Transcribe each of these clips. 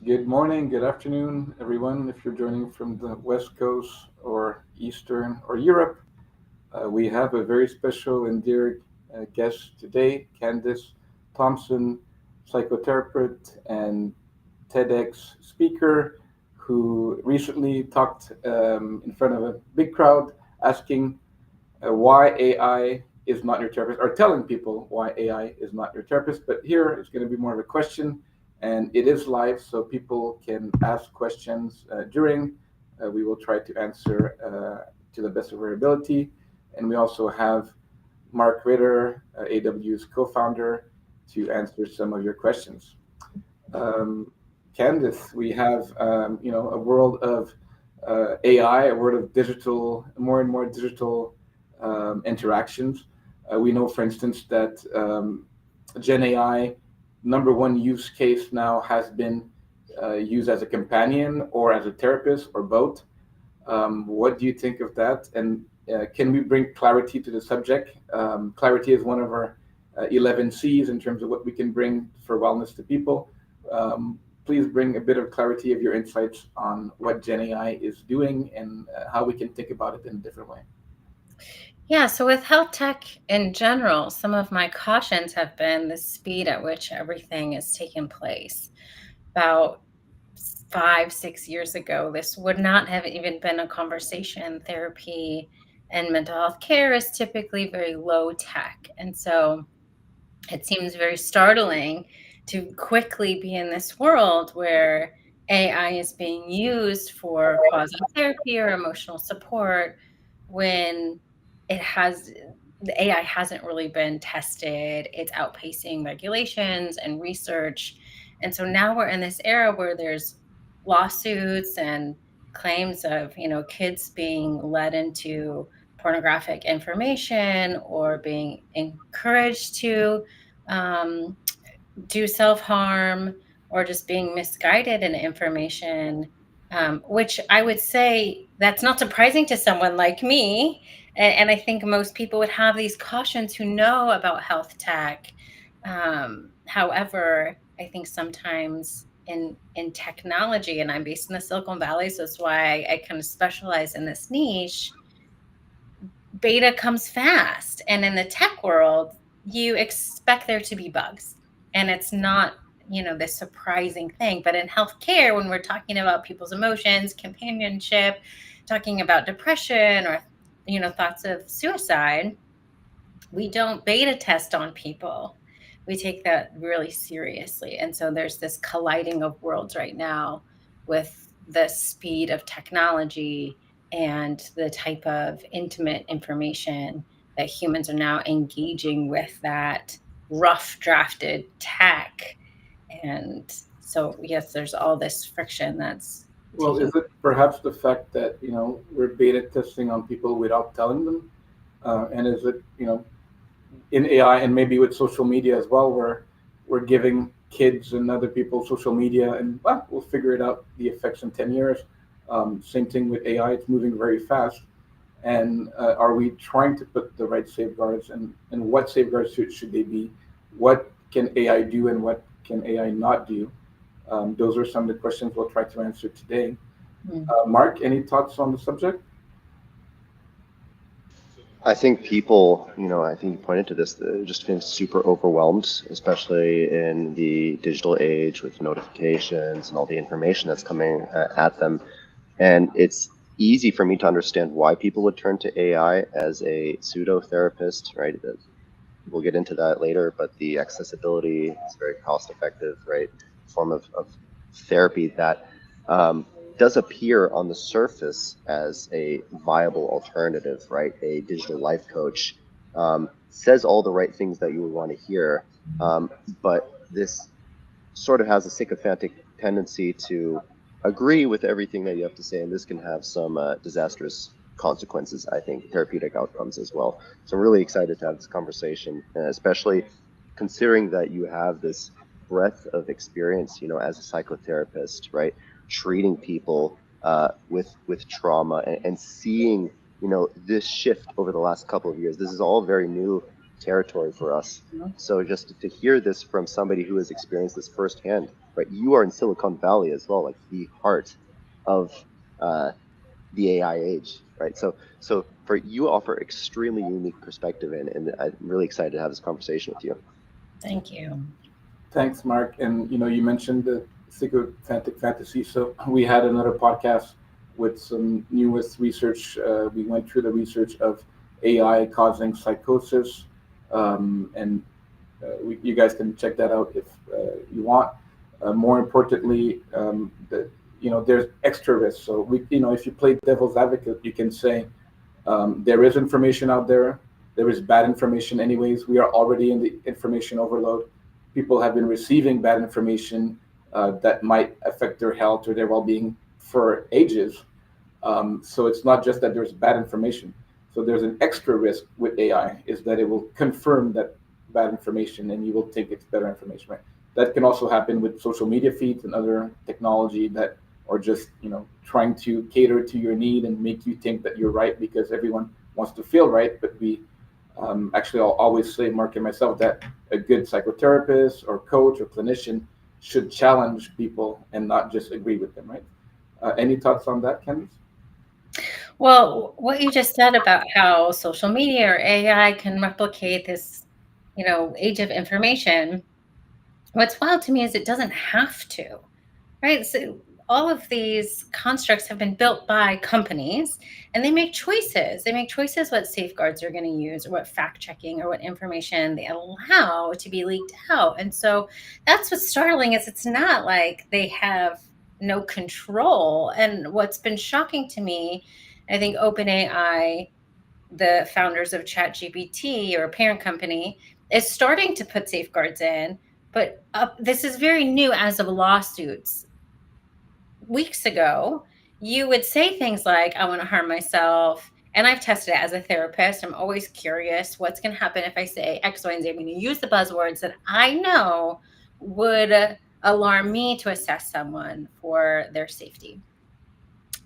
Good morning, good afternoon, everyone. If you're joining from the West Coast or Eastern or Europe, we have a very special and dear guest today, Candice Thompson, psychotherapist and TEDx speaker, who recently talked in front of a big crowd asking why AI is not your therapist, or telling people why AI is not your therapist. But here it's going to be more of a question, and it is live, so people can ask questions during. We will try to answer to the best of our ability. And we also have Mark Ritter, AW's co-founder, to answer some of your questions. Um, Candice, we have a world of AI, a world of digital, more and more digital interactions. We know, for instance, that Gen AI number one use case now has been used as a companion or as a therapist or both. What do you think of that? And can we bring clarity to the subject? Clarity is one of our 11 C's in terms of what we can bring for wellness to people. Please bring a bit of clarity of your insights on what Gen AI is doing and how we can think about it in a different way. Yeah, so with health tech in general, some of my cautions have been the speed at which everything is taking place. About 5, 6 years ago, this would not have even been a conversation. Therapy and mental health care is typically very low tech. And so it seems very startling to quickly be in this world where AI is being used for causal therapy or emotional support when it has the AI hasn't really been tested. It's outpacing regulations and research. And so now we're in this era where there's lawsuits and claims of, kids being led into pornographic information or being encouraged to um, do self harm or just being misguided in information, which I would say that's not surprising to someone like me. And I think most people would have these cautions who know about health tech. However, I think sometimes in technology, and I'm based in the Silicon Valley, so that's why I kind of specialize in this niche. Beta comes fast, and in the tech world you expect there to be bugs, and it's not this surprising thing. But in healthcare, when we're talking about people's emotions, companionship, talking about depression, or thoughts of suicide, we don't beta test on people. We take that really seriously. And so there's this colliding of worlds right now with the speed of technology and the type of intimate information that humans are now engaging with that rough drafted tech. And so, yes, there's all this friction that's Well, taking. is it perhaps the fact that we're beta testing on people without telling them, and is it in AI and maybe with social media as well, where we're giving kids and other people social media, and well, we'll figure it out the effects in 10 years. Same thing with AI; it's moving very fast. And are we trying to put the right safeguards, and what safeguards should they be? What can AI do, and what can AI not do? Those are some of the questions we'll try to answer today. Mark, any thoughts on the subject? I think people, I think you pointed to this, just feeling super overwhelmed, especially in the digital age with notifications and all the information that's coming at them. And it's easy for me to understand why people would turn to AI as a pseudo therapist, right? We'll get into that later, but the accessibility is very cost effective, right? Form of therapy that does appear on the surface as a viable alternative, right? A digital life coach says all the right things that you would want to hear, but this sort of has a sycophantic tendency to agree with everything that you have to say, and this can have some disastrous consequences, I think, therapeutic outcomes as well. So I'm really excited to have this conversation, especially considering that you have this breadth of experience, as a psychotherapist, right? Treating people with trauma and seeing, this shift over the last couple of years. This is all very new territory for us. So just to hear this from somebody who has experienced this firsthand, right? You are in Silicon Valley as well, like the heart of the AI age, right? So for you offer extremely unique perspective, and I'm really excited to have this conversation with you. Thank you. Thanks, Mark. And you mentioned the psychophantic fantasy. So we had another podcast with some newest research. We went through the research of AI causing psychosis, and you guys can check that out if you want. More importantly, there's extra risk. So if you play devil's advocate, you can say there is information out there. There is bad information, anyways. We are already in the information overload. People have been receiving bad information that might affect their health or their well-being for ages. So it's not just that there's bad information. So there's an extra risk with AI is that it will confirm that bad information and you will think it's better information, right? That can also happen with social media feeds and other technology that are just trying to cater to your need and make you think that you're right because everyone wants to feel right. But we actually, I'll always say, Mark and myself, that a good psychotherapist or coach or clinician should challenge people and not just agree with them, right? Any thoughts on that, Candice? Well, what you just said about how social media or AI can replicate this, age of information, what's wild to me is it doesn't have to, right? So all of these constructs have been built by companies and they make choices. They make choices what safeguards they're going to use or what fact checking or what information they allow to be leaked out. And so that's what's startling is it's not like they have no control. And what's been shocking to me, I think OpenAI, the founders of ChatGPT or a parent company, is starting to put safeguards in. But this is very new as of lawsuits. Weeks ago, you would say things like, I want to harm myself. And I've tested it as a therapist. I'm always curious what's going to happen if I say X, Y, and Z. I'm going to use the buzzwords that I know would alarm me to assess someone for their safety.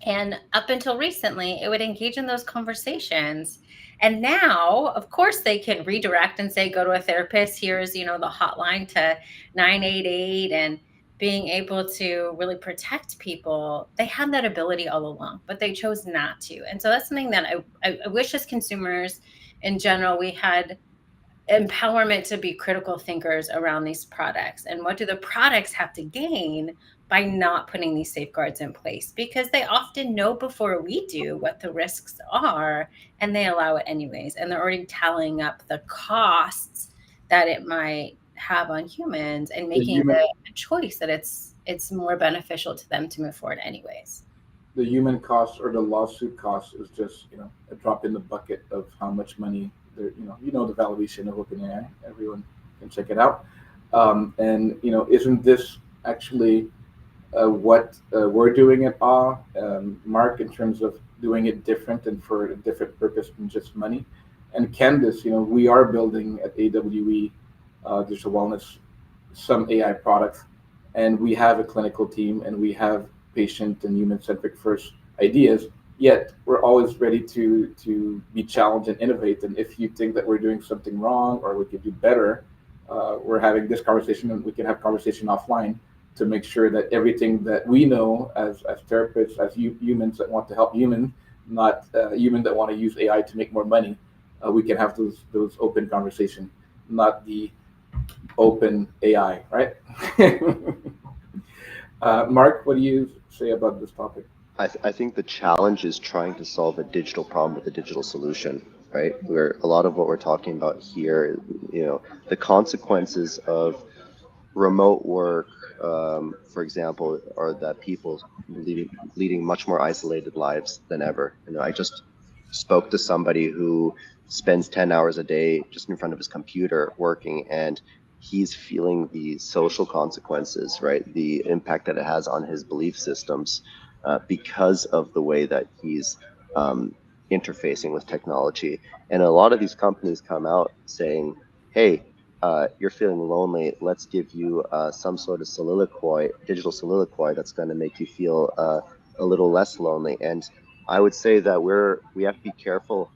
And up until recently, it would engage in those conversations. And now, of course, they can redirect and say, go to a therapist. Here's, the hotline to 988 and being able to really protect people. They had that ability all along, but they chose not to. And so that's something that I wish as consumers in general, we had empowerment to be critical thinkers around these products. And what do the products have to gain by not putting these safeguards in place? Because they often know before we do what the risks are and they allow it anyways. And they're already tallying up the costs that it might have on humans and making the choice that it's more beneficial to them to move forward anyways. The human cost or the lawsuit cost is just a drop in the bucket of how much money the valuation of OpenAI. Everyone can check it out. And isn't this actually what we're doing at AWE, Mark, in terms of doing it different and for a different purpose than just money? And Candice, we are building at AWE Digital Wellness some AI products, and we have a clinical team and we have patient and human-centric first ideas. Yet we're always ready to be challenged and innovate. And if you think that we're doing something wrong or we could do better, we're having this conversation, and we can have conversation offline to make sure that everything that we know as therapists, as humans that want to help humans, not humans that want to use AI to make more money, we can have those open conversations, not the open AI, right? Mark, what do you say about this topic? I think the challenge is trying to solve a digital problem with a digital solution, right? Where a lot of what we're talking about here, the consequences of remote work, for example, are that people leading much more isolated lives than ever. I just spoke to somebody who spends 10 hours a day just in front of his computer working, and he's feeling the social consequences, right? The impact that it has on his belief systems because of the way that he's interfacing with technology. And a lot of these companies come out saying, hey, you're feeling lonely, let's give you some sort of digital soliloquy that's going to make you feel a little less lonely. And I would say that we have to be careful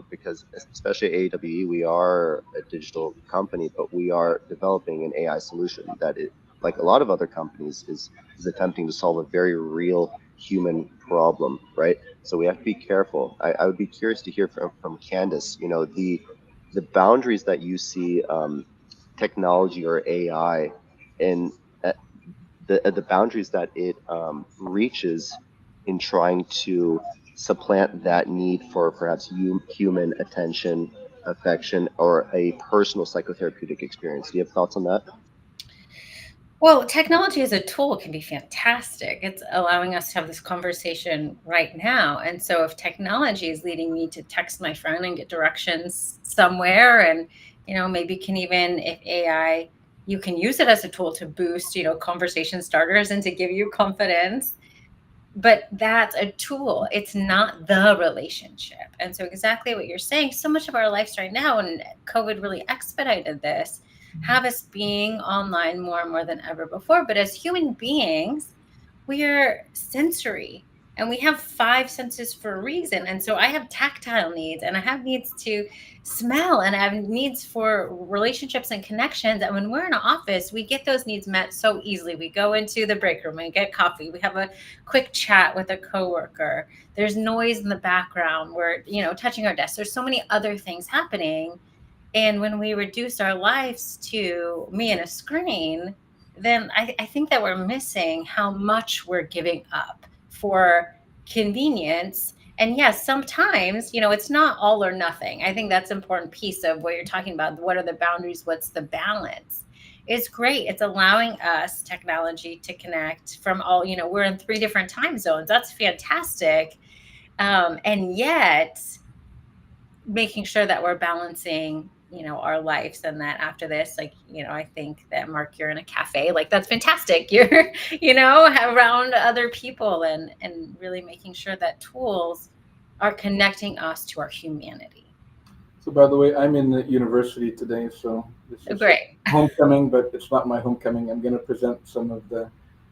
because especially AWE, we are a digital company, but we are developing an AI solution that like a lot of other companies, is attempting to solve a very real human problem, right? So we have to be careful. I would be curious to hear from Candice, the boundaries that you see, technology or AI, and the boundaries that it reaches in trying to supplant that need for perhaps human attention, affection, or a personal psychotherapeutic experience. Do you have thoughts on that? Well, technology as a tool can be fantastic. It's allowing us to have this conversation right now. And so if technology is leading me to text my friend and get directions somewhere, and maybe can even, if AI, you can use it as a tool to boost, conversation starters and to give you confidence. But that's a tool. It's not the relationship. And so exactly what you're saying, so much of our lives right now, and COVID really expedited this, have us being online more and more than ever before. But as human beings, we're sensory, and we have five senses for a reason. And so I have tactile needs, and I have needs to smell, and I have needs for relationships and connections. And when we're in an office, we get those needs met so easily. We go into the break room and get coffee. We have a quick chat with a coworker. There's noise in the background. We're, touching our desk. There's so many other things happening. And when we reduce our lives to me and a screen, then I think that we're missing how much we're giving up for convenience. And yes, sometimes, it's not all or nothing. I think that's an important piece of what you're talking about. What are the boundaries? What's the balance? It's great. It's allowing us, technology, to connect from all, we're in 3 different time zones. That's fantastic. And yet, making sure that we're balancing our lives, and that after this, like, I think that, Mark, you're in a cafe, like, that's fantastic. You're around other people, and really making sure that tools are connecting us to our humanity. So, by the way, I'm in the university today, so this is Great. homecoming, but it's not my homecoming. I'm going to present some of the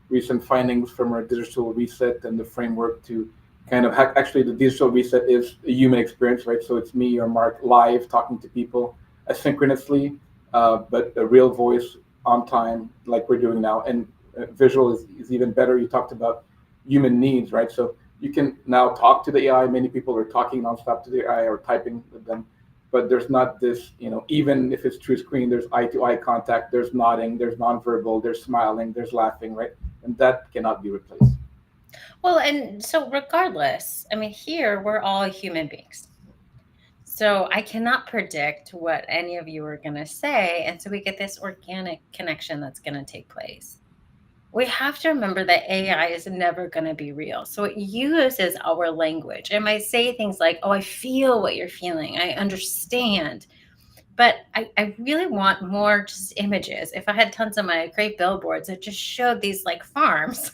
recent findings from our digital reset and the framework to kind of actually, the digital reset is a human experience, right? So it's me or Mark live talking to people asynchronously, but a real voice on time, like we're doing now. And visual is even better. You talked about human needs, right? So you can now talk to the AI. Many people are talking nonstop to the AI or typing with them, but there's not this, even if it's through screen, there's eye-to-eye contact, there's nodding, there's nonverbal, there's smiling, there's laughing, right? And that cannot be replaced. Well, and so regardless, I mean, here we're all human beings. So I cannot predict what any of you are going to say. And so we get this organic connection that's going to take place. We have to remember that AI is never going to be real. So it uses our language. It might say things like, oh, I feel what you're feeling. I understand. But I really want more just images. If I had tons of my great billboards that just showed these like farms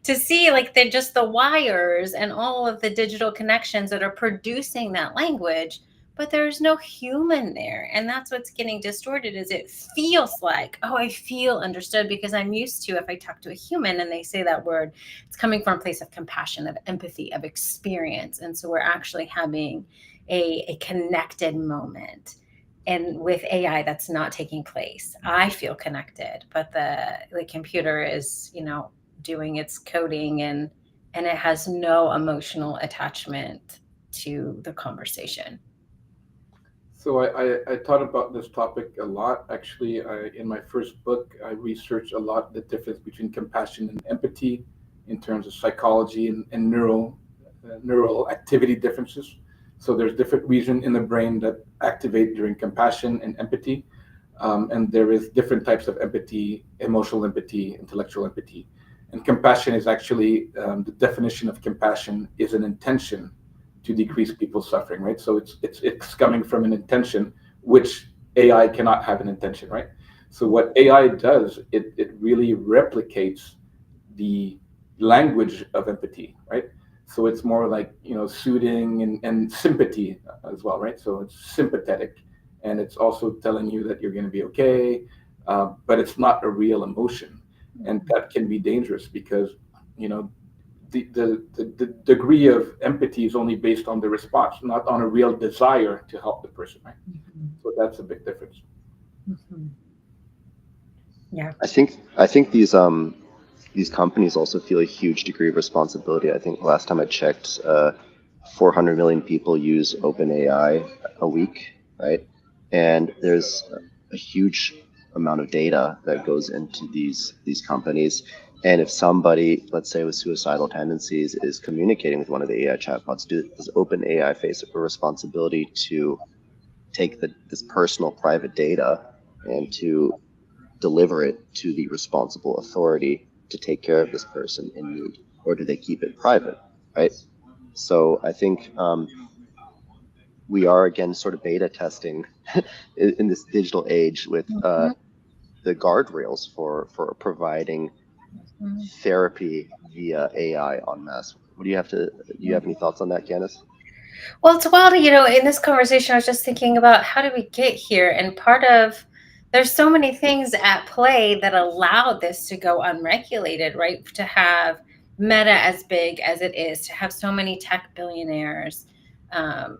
to see, like, they're just the wires and all of the digital connections that are producing that language, but there's no human there. And that's what's getting distorted, is it feels like, oh, I feel understood, because I'm used to, if I talk to a human and they say that word, it's coming from a place of compassion, of empathy, of experience. And so we're actually having a connected moment. And with AI, that's not taking place. I feel connected, but the computer is, doing its coding, and it has no emotional attachment to the conversation. So I thought about this topic a lot. Actually, in my first book, I researched a lot the difference between compassion and empathy in terms of psychology and neural activity differences. So there's different regions in the brain that activate during compassion and empathy. And there is different types of empathy: emotional empathy, intellectual empathy. And compassion is actually, the definition of compassion is an intention to decrease people's suffering, right? So it's coming from an intention, which AI cannot have an intention, right? So what AI does, it really replicates the language of empathy, right? So it's more like, soothing and sympathy as well, right? So it's sympathetic, and it's also telling you that you're going to be okay, but it's not a real emotion, and that can be dangerous because, the degree of empathy is only based on the response, not on a real desire to help the person, right? Mhm. So that's a big difference. Mhm. Yeah. I think these companies also feel a huge degree of responsibility. I think last time I checked, 400 million people use OpenAI a week, right? And there's a huge amount of data that goes into these companies. And if somebody, let's say with suicidal tendencies, is communicating with one of the AI chatbots, does OpenAI face a responsibility to take this personal private data and to deliver it to the responsible authority to take care of this person in need, or do they keep it private, right? So I think we are again sort of beta testing in this digital age with Mhm. the guardrails for providing Mhm. therapy via AI en masse. What do you have to? Do you have any thoughts on that, Candice? Well, it's wild, in this conversation, I was just thinking about how did we get here? And there's so many things at play that allow this to go unregulated, right? To have Meta as big as it is, to have so many tech billionaires, um,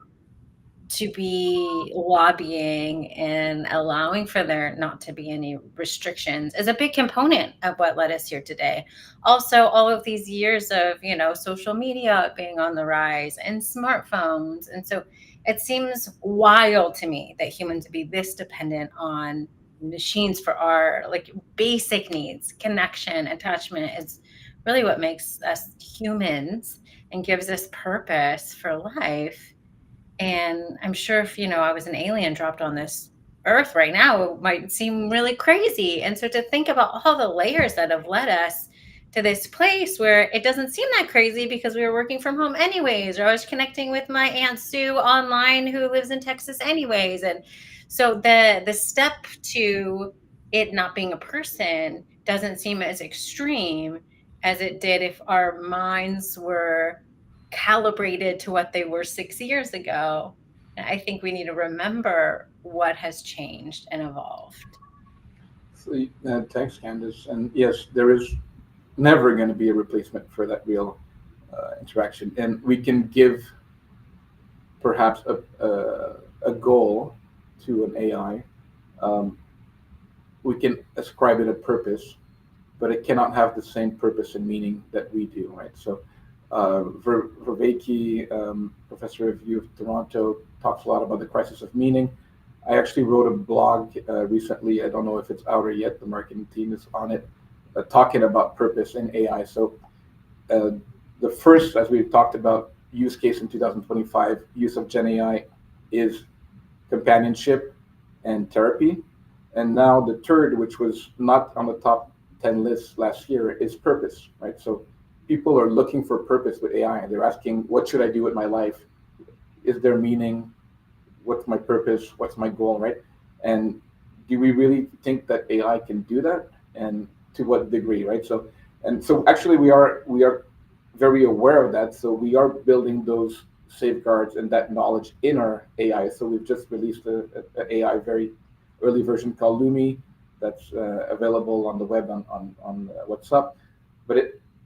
to be lobbying and allowing for there not to be any restrictions is a big component of what led us here today. Also, all of these years of, social media being on the rise and smartphones. And so it seems wild to me that humans would be this dependent on machines for our like basic needs. Connection, attachment is really what makes us humans and gives us purpose for life. And I'm sure if, I was an alien dropped on this earth right now, it might seem really crazy. And so to think about all the layers that have led us to this place where it doesn't seem that crazy because we were working from home anyways, or I was connecting with my Aunt Sue online who lives in Texas anyways. And so the step to it not being a person doesn't seem as extreme as it did if our minds were calibrated to what they were 6 years ago. And I think we need to remember what has changed and evolved. So, thanks, Candice. And yes, there is never going to be a replacement for that real interaction. And we can give perhaps a goal to an AI. Um, we can ascribe it a purpose, but it cannot have the same purpose and meaning that we do, right? So, Vervaeke, professor of U of Toronto, talks a lot about the crisis of meaning. I actually wrote a blog recently. I don't know if it's out or yet. The marketing team is on it, talking about purpose in AI. So, uh, the first, as we've talked about, use case in 2025, use of Gen AI is companionship and therapy. And now the third, which was not on the top 10 list last year, is purpose, right? So people are looking for purpose with AI. They're asking, what should I do with my life? Is there meaning? What's my purpose? What's my goal, right? And do we really think that AI can do that? And to what degree, right? So actually we are very aware of that. So we are building those safeguards and that knowledge in our AI. So we've just released a AI very early version called Lumi that's available on the web on WhatsApp. But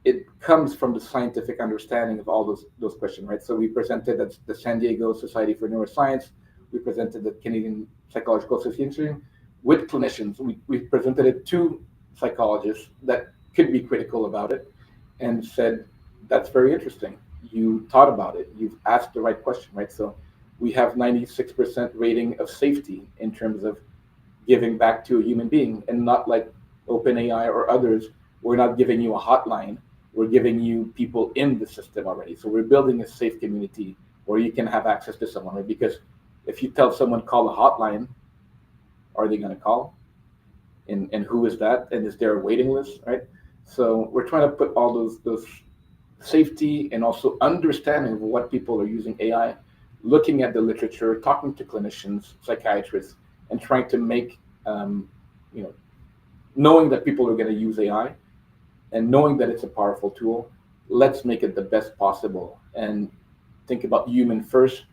it comes from the scientific understanding of all those questions, right? So we presented at the San Diego Society for Neuroscience. We presented at Canadian Psychological Association with clinicians. We presented it to psychologists that could be critical about it and said, that's very interesting. You thought about it. You've asked the right question, right? So we have 96% rating of safety in terms of giving back to a human being, and not like OpenAI or others. We're not giving you a hotline. We're giving you people in the system already. So we're building a safe community where you can have access to someone, right? Because if you tell someone call a hotline, are they going to call? And who is that? And is there a waiting list, right? So we're trying to put all those safety and also understanding of what people are using AI, looking at the literature, talking to clinicians, psychiatrists, and trying to make, you know, knowing that people are going to use AI and knowing that it's a powerful tool, let's make it the best possible and think about human first.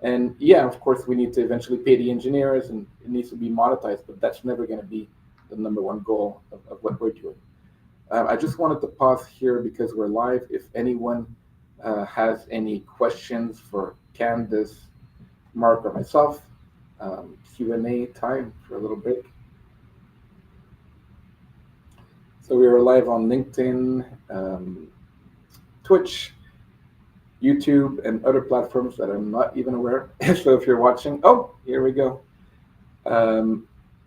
And yeah, of course, we need to eventually pay the engineers and it needs to be monetized, but that's never going to be the number one goal of what we're doing. I just wanted to pause here because we're live. If anyone has any questions for Candice, Mark, or myself, Q&A time for a little bit. So we are live on LinkedIn, Twitch, YouTube, and other platforms that I'm not even aware. So if you're watching, oh, here we go.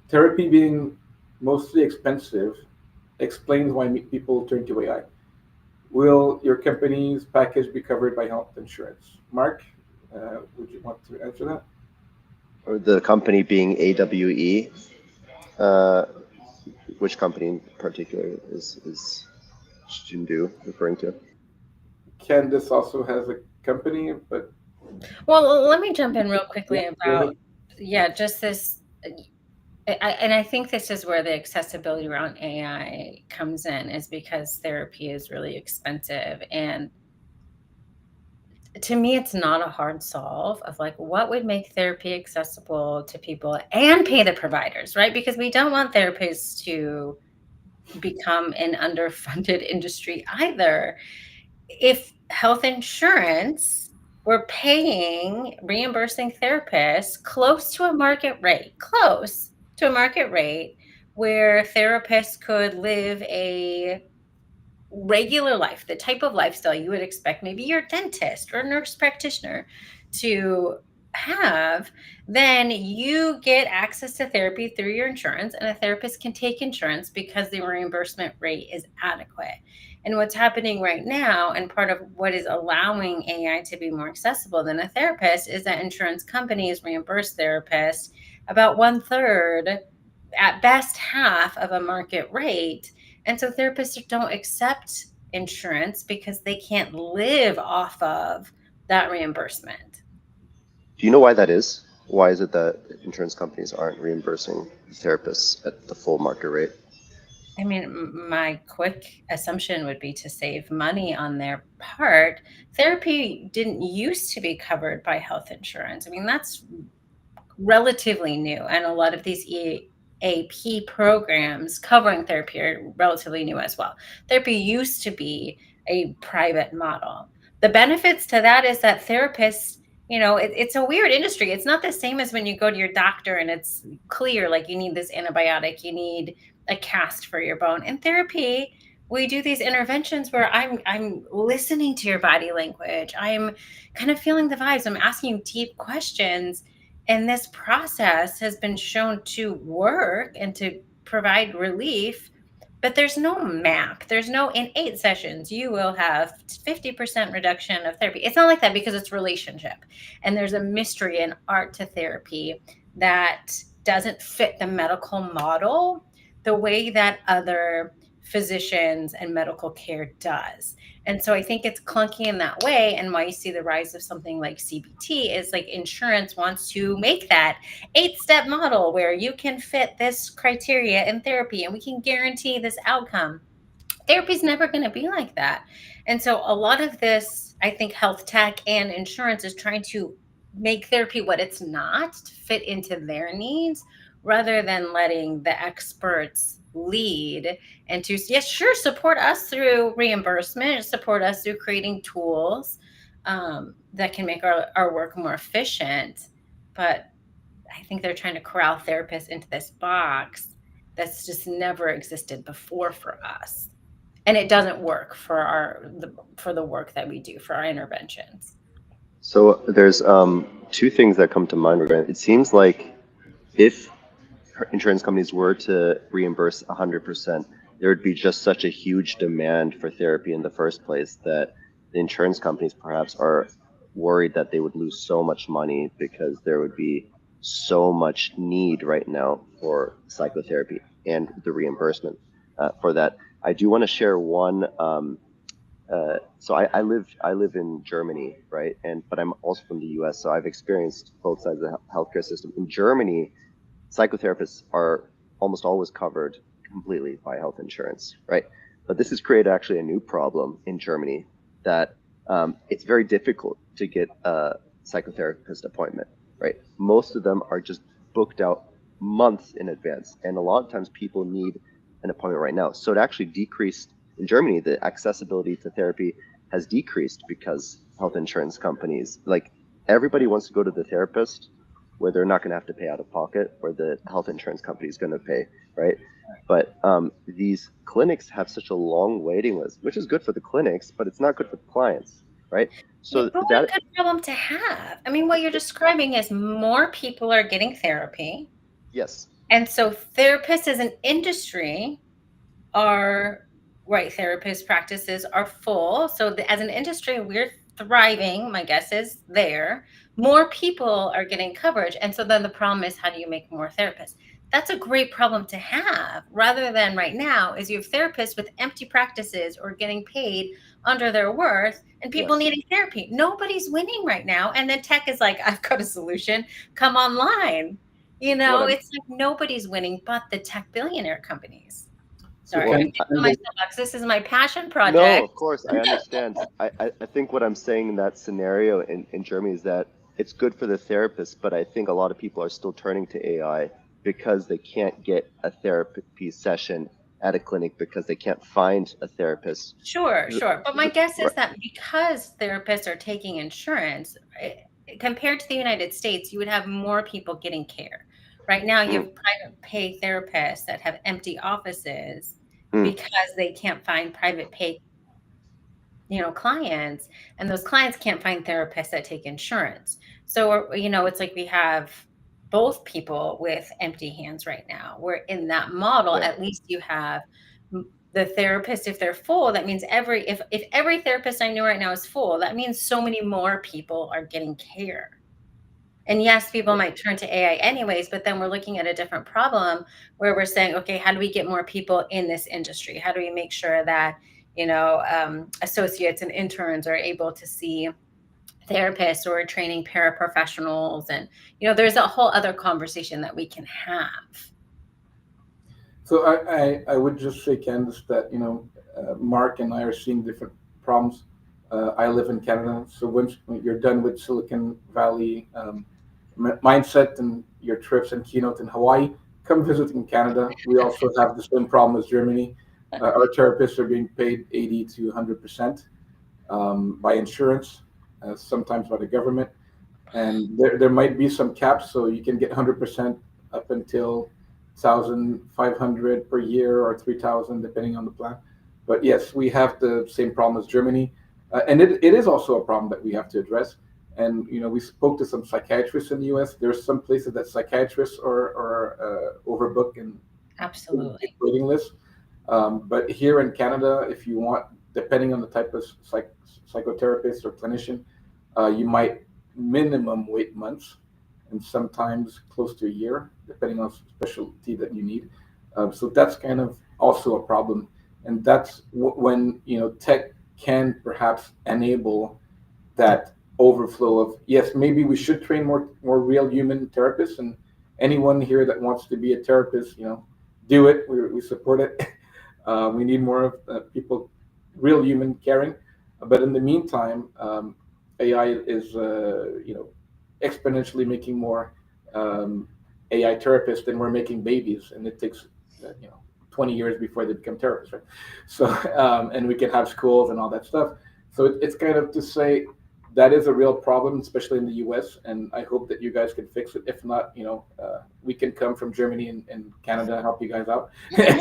Therapy being mostly expensive explains why people turn to AI. Will your company's package be covered by health insurance? Mark, would you want to answer that? Or the company being AWE, which company in particular is Shindu referring to? Candice also has a company, but Well, let me jump in real quickly yeah, go about, ahead. just this. And I think this is where the accessibility around AI comes in, is because therapy is really expensive. And to me, it's not a hard solve of like what would make therapy accessible to people and pay the providers, right? Because we don't want therapists to become an underfunded industry either. If health insurance were reimbursing therapists close to a market rate where therapists could live a regular life, the type of lifestyle you would expect maybe your dentist or nurse practitioner to have, then you get access to therapy through your insurance, and a therapist can take insurance because the reimbursement rate is adequate. And what's happening right now, and part of what is allowing AI to be more accessible than a therapist, is that insurance companies reimburse therapists about 1/3, at best half of a market rate. And so therapists don't accept insurance because they can't live off of that reimbursement. Do you know why that is? Why is it that insurance companies aren't reimbursing therapists at the full market rate? I mean, my quick assumption would be to save money on their part. Therapy didn't used to be covered by health insurance. I mean, that's relatively new, and a lot of these EAP programs covering therapy are relatively new as well. Therapy used to be a private model. The benefits to that is that therapists, it's a weird industry. It's not the same as when you go to your doctor and it's clear, like you need this antibiotic, you need a cast for your bone. In therapy, we do these interventions where I'm listening to your body language. I'm kind of feeling the vibes. I'm asking you deep questions, and this process has been shown to work and to provide relief, but there's no map. There's no, in 8 sessions, you will have 50% reduction of therapy. It's not like that because it's relationship. And there's a mystery and art to therapy that doesn't fit the medical model the way that other physicians and medical care does. And so I think it's clunky in that way. And why you see the rise of something like CBT is like insurance wants to make that 8-step model where you can fit this criteria in therapy and we can guarantee this outcome. Therapy's never going to be like that. And so a lot of this, I think health tech and insurance is trying to make therapy what it's not, to fit into their needs, rather than letting the experts lead and to, yes, sure, support us through reimbursement, support us through creating tools that can make our work more efficient. But I think they're trying to corral therapists into this box that's just never existed before for us. And it doesn't work for the work that we do for our interventions. So there's two things that come to mind regarding it. It seems like if insurance companies were to reimburse 100%, there would be just such a huge demand for therapy in the first place that the insurance companies perhaps are worried that they would lose so much money because there would be so much need right now for psychotherapy and the reimbursement for that. I do want to share one. So I live in Germany, right? But I'm also from the U.S., so I've experienced both sides of the healthcare system. In Germany, psychotherapists are almost always covered completely by health insurance, right? But this has created actually a new problem in Germany that it's very difficult to get a psychotherapist appointment, right? Most of them are just booked out months in advance. And a lot of times people need an appointment right now. So it actually decreased in Germany. The accessibility to therapy has decreased because health insurance companies, like everybody wants to go to the therapist where they're not going to have to pay out of pocket, where the health insurance company is going to pay, right? But these clinics have such a long waiting list, which is good for the clinics, but it's not good for the clients, right? So But what a good problem to have. I mean, what you're describing is more people are getting therapy. yes, And so therapists as an industry are right. Therapist practices are full. So as an industry, we're thriving. My guess is there. More people are getting coverage. And so then the problem is, how do you make more therapists? That's a great problem to have, rather than right now is you have therapists with empty practices or getting paid under their worth and people yes. needing therapy. Nobody's winning right now. And then tech is like, I've got a solution. Come online. It's like nobody's winning but the tech billionaire companies. Sorry, Well, I'm getting on my soapbox. This is my passion project. No, of course, I understand. I think what I'm saying in that scenario in Germany is that it's good for the therapist, but I think a lot of people are still turning to AI because they can't get a therapy session at a clinic because they can't find a therapist. Sure. But my guess is Right. that because therapists are taking insurance, compared to the United States, you would have more people getting care. Right now, you have private pay therapists that have empty offices because they can't find private pay, clients, and those clients can't find therapists that take insurance. So, it's like we have both people with empty hands right now. We're in that model. Yeah. At least you have the therapist. If they're full, that means if every therapist I know right now is full, that means so many more people are getting care. And yes, people might turn to AI anyways, but then we're looking at a different problem where we're saying, okay, how do we get more people in this industry? How do we make sure that, associates and interns are able to see therapists or training paraprofessionals? And, there's a whole other conversation that we can have. So I would just say, Candice, that Mark and I are seeing different problems. I live in Canada, so once you're done with Silicon Valley mindset and your trips and keynote in Hawaii, come visit in Canada. We also have the same problem as Germany. Our therapists are being paid 80 to 100% by insurance, sometimes by the government, and there might be some caps, so you can get 100% up until 1,500 per year or 3,000 depending on the plan. But yes, we have the same problem as Germany, and it is also a problem that we have to address. And we spoke to some psychiatrists in the U.S. There's some places that psychiatrists are overbooked and Absolutely waiting lists. But here in Canada, if you want, depending on the type of psychotherapist or clinician, you might minimum wait months, and sometimes close to a year, depending on specialty that you need. So that's kind of also a problem, and that's when tech can perhaps enable that overflow of, yes, maybe we should train more real human therapists, and anyone here that wants to be a therapist, do it. We support it. We need more of people, real human caring. But in the meantime, AI is exponentially making more AI therapists than we're making babies, and it takes 20 years before they become therapists, right? So and we can have schools and all that stuff. So it's kind of to say that is a real problem, especially in the U.S. And I hope that you guys can fix it. If not, we can come from Germany and Canada and help you guys out. I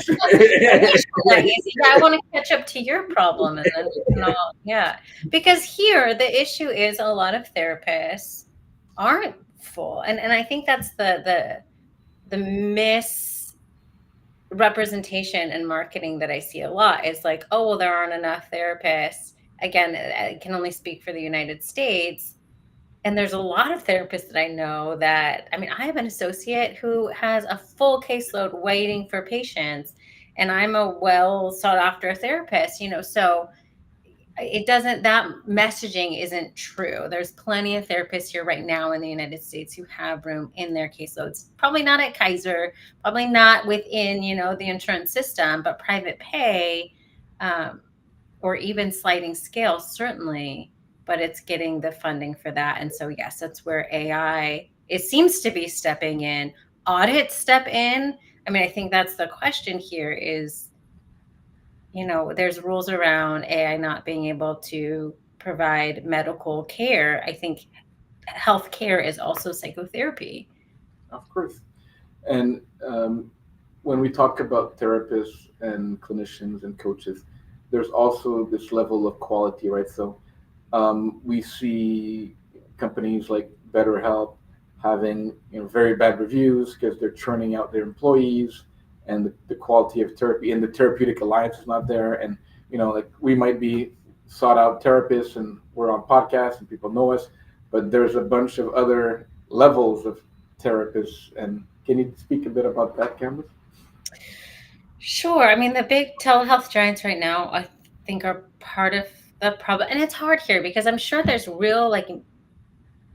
want to catch up to your problem, and then we can all, because here the issue is a lot of therapists aren't full, and I think that's the misrepresentation and marketing that I see a lot is like, oh, well, there aren't enough therapists. Again, I can only speak for the United States. And there's a lot of therapists that I know that, I have an associate who has a full caseload waiting for patients, and I'm a well sought after therapist, so that messaging isn't true. There's plenty of therapists here right now in the United States who have room in their caseloads, probably not at Kaiser, probably not within, the insurance system, but private pay, or even sliding scale, certainly, but it's getting the funding for that. And so, yes, that's where AI, it seems to be stepping in. Audits step in. I mean, I think that's the question here is, there's rules around AI not being able to provide medical care. I think healthcare is also psychotherapy. Of course. And when we talk about therapists and clinicians and coaches, there's also this level of quality, right? So we see companies like BetterHelp having very bad reviews because they're churning out their employees, and the quality of therapy and the therapeutic alliance is not there. And like we might be sought out therapists and we're on podcasts and people know us, but there's a bunch of other levels of therapists. And can you speak a bit about that, Candice? Sure. I mean, the big telehealth giants right now, I think, are part of the problem. And it's hard here because I'm sure there's real, like,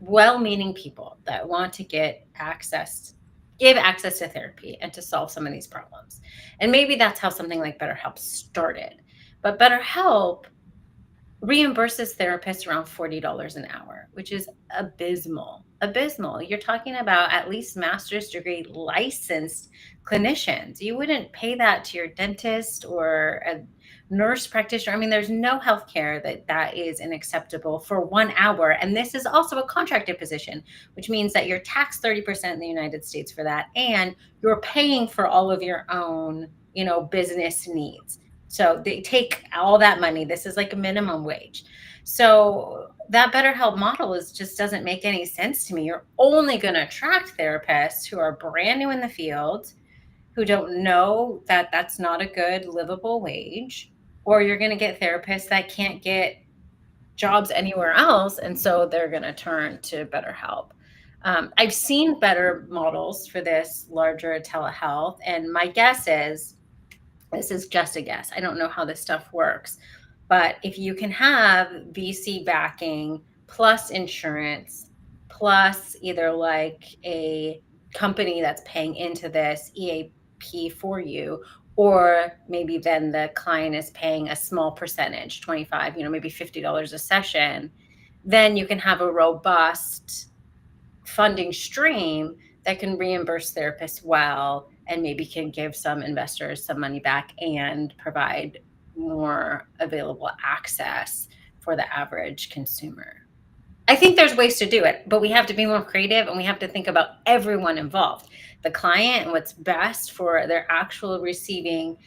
well-meaning people that want to give access to therapy and to solve some of these problems. And maybe that's how something like BetterHelp started. But BetterHelp reimburses therapists around $40 an hour, which is abysmal. Abysmal. You're talking about at least master's degree licensed clinicians. You wouldn't pay that to your dentist or a nurse practitioner. I mean, there's no healthcare that is unacceptable for 1 hour. And this is also a contracted position, which means that you're taxed 30% in the United States for that. And you're paying for all of your own, business needs. So they take all that money. This is like a minimum wage. So that BetterHelp model just doesn't make any sense to me. You're only going to attract therapists who are brand new in the field, who don't know that that's not a good livable wage, or you're going to get therapists that can't get jobs anywhere else. And so they're going to turn to BetterHelp. I've seen better models for this larger telehealth. And my guess is, this is just a guess, I don't know how this stuff works, but if you can have VC backing plus insurance, plus either like a company that's paying into this EAP for you, or maybe then the client is paying a small percentage, 25, maybe $50 a session, then you can have a robust funding stream that can reimburse therapists well, and maybe can give some investors some money back and provide more available access for the average consumer. I think there's ways to do it, but we have to be more creative and we have to think about everyone involved, the client and what's best for their actual receiving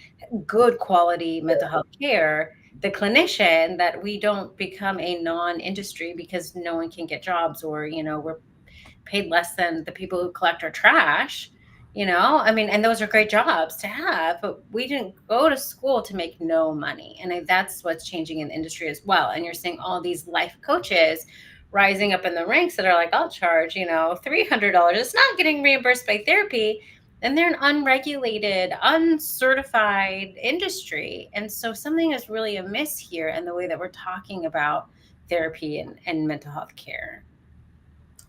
good quality mental health care, the clinician, that we don't become a non-industry because no one can get jobs, or, we're paid less than the people who collect our trash. I mean, and those are great jobs to have, but we didn't go to school to make no money. And that's what's changing in the industry as well. And you're seeing all these life coaches rising up in the ranks that are like, I'll charge, $300. It's not getting reimbursed by therapy. And they're an unregulated, uncertified industry. And so something is really amiss here in the way that we're talking about therapy and mental health care.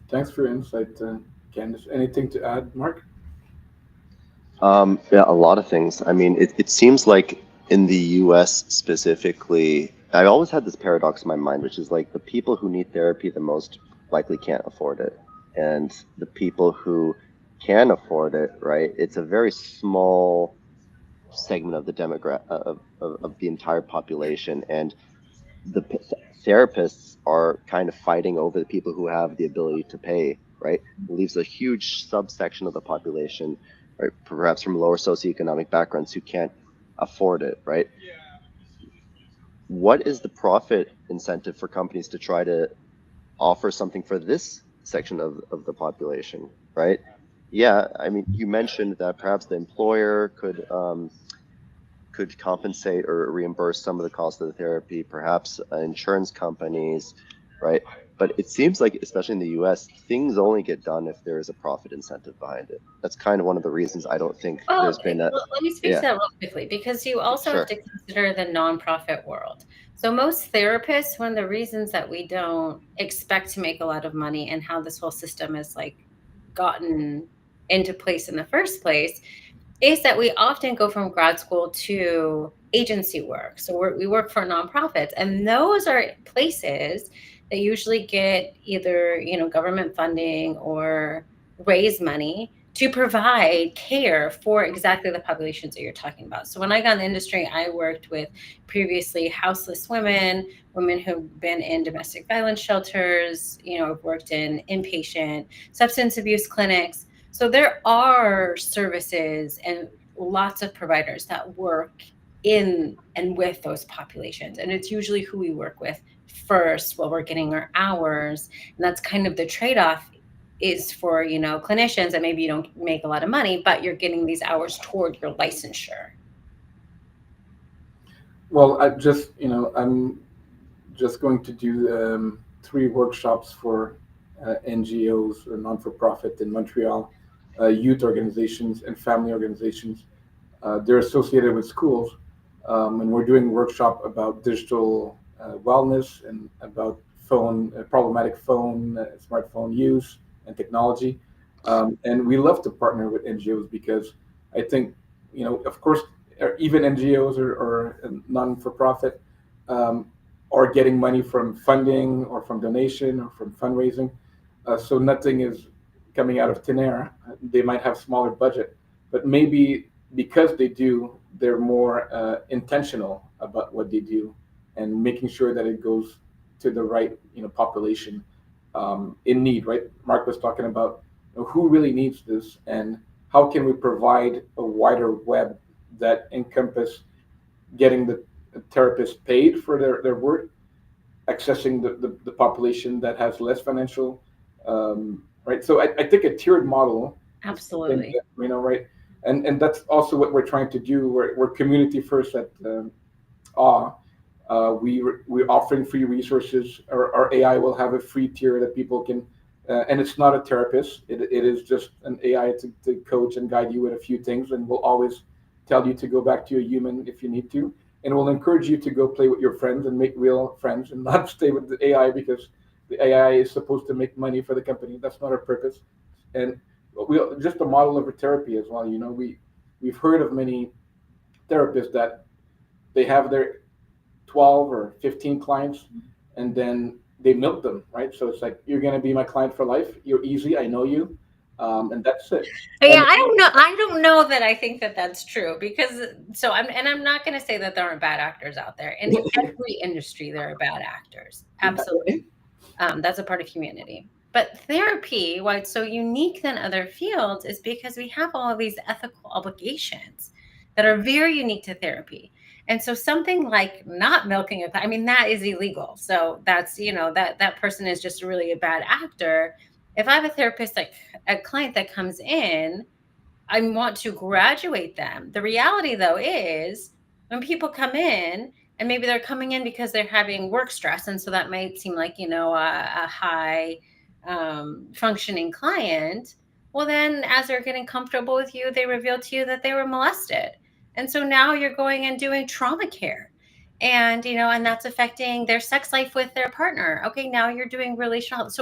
Thanks for your insight, Candice. Anything to add, Mark? Yeah, a lot of things. I mean, it seems like in the US specifically, I always had this paradox in my mind, which is like the people who need therapy the most likely can't afford it. And the people who can afford it, right? It's a very small segment of the of the entire population. And the therapists are kind of fighting over the people who have the ability to pay, right? It leaves a huge subsection of the population, right, perhaps from lower socioeconomic backgrounds, who can't afford it, right? What is the profit incentive for companies to try to offer something for this section of the population, right? Yeah, I mean, you mentioned that perhaps the employer could compensate or reimburse some of the cost of the therapy, perhaps insurance companies, right? But it seems like, especially in the US, things only get done if there is a profit incentive behind it. That's kind of one of the reasons I don't think there's been a... Well, let me speak to that real quickly, because you also have to consider the nonprofit world. So most therapists, one of the reasons that we don't expect to make a lot of money, and how this whole system is like gotten into place in the first place, is that we often go from grad school to agency work. So we work for nonprofits, and those are places that usually get either, government funding or raise money to provide care for exactly the populations that you're talking about. So when I got in the industry, I worked with previously houseless women, women who've been in domestic violence shelters, I've worked in inpatient substance abuse clinics. So there are services and lots of providers that work in and with those populations. And it's usually who we work with first while we're getting our hours. And that's kind of the trade-off is for, clinicians that maybe you don't make a lot of money, but you're getting these hours toward your licensure. Well, I'm just going to do 3 workshops for NGOs or non-for-profit in Montreal, youth organizations and family organizations. They're associated with schools, and we're doing a workshop about digital wellness and about problematic smartphone use and technology. And we love to partner with NGOs because I think, of course, even NGOs or non-for-profit um, are getting money from funding or from donation or from fundraising. So nothing is coming out of thin air. They might have smaller budget, but maybe because they do, they're more intentional about what they do and making sure that it goes to the right population in need. Right? Mark was talking about who really needs this and how can we provide a wider web that encompass getting the therapist paid for their work, accessing the population that has less financial, right? So I think a tiered model is something Absolutely. that, right? And that's also what we're trying to do. We're community first at AWE. We're offering free resources. Our AI will have a free tier that people can, and it's not a therapist. It is just an AI to coach and guide you with a few things, and we'll always tell you to go back to a human if you need to, and we'll encourage you to go play with your friends and make real friends and not stay with the AI because the AI is supposed to make money for the company. That's not our purpose. And we just a model of a therapy as well. We've heard of many therapists that they have their 12 or 15 clients and then they milk them, right? So it's like, you're going to be my client for life. You're easy. I know you. And that's it. Yeah, And I don't know that I think that that's true because I'm not going to say that there aren't bad actors out there. In every industry, there are bad actors. Absolutely. That's a part of humanity. But therapy, why it's so unique than other fields, is because we have all of these ethical obligations that are very unique to therapy. And so something like not milking I mean, that is illegal. So that's, that person is just really a bad actor. If I have a therapist, like a client that comes in, I want to graduate them. The reality, though, is when people come in and maybe they're coming in because they're having work stress. And so that might seem like, a high functioning client. Well, then as they're getting comfortable with you, they reveal to you that they were molested. And so now you're going and doing trauma care. And that's affecting their sex life with their partner. Okay, now you're doing relational health.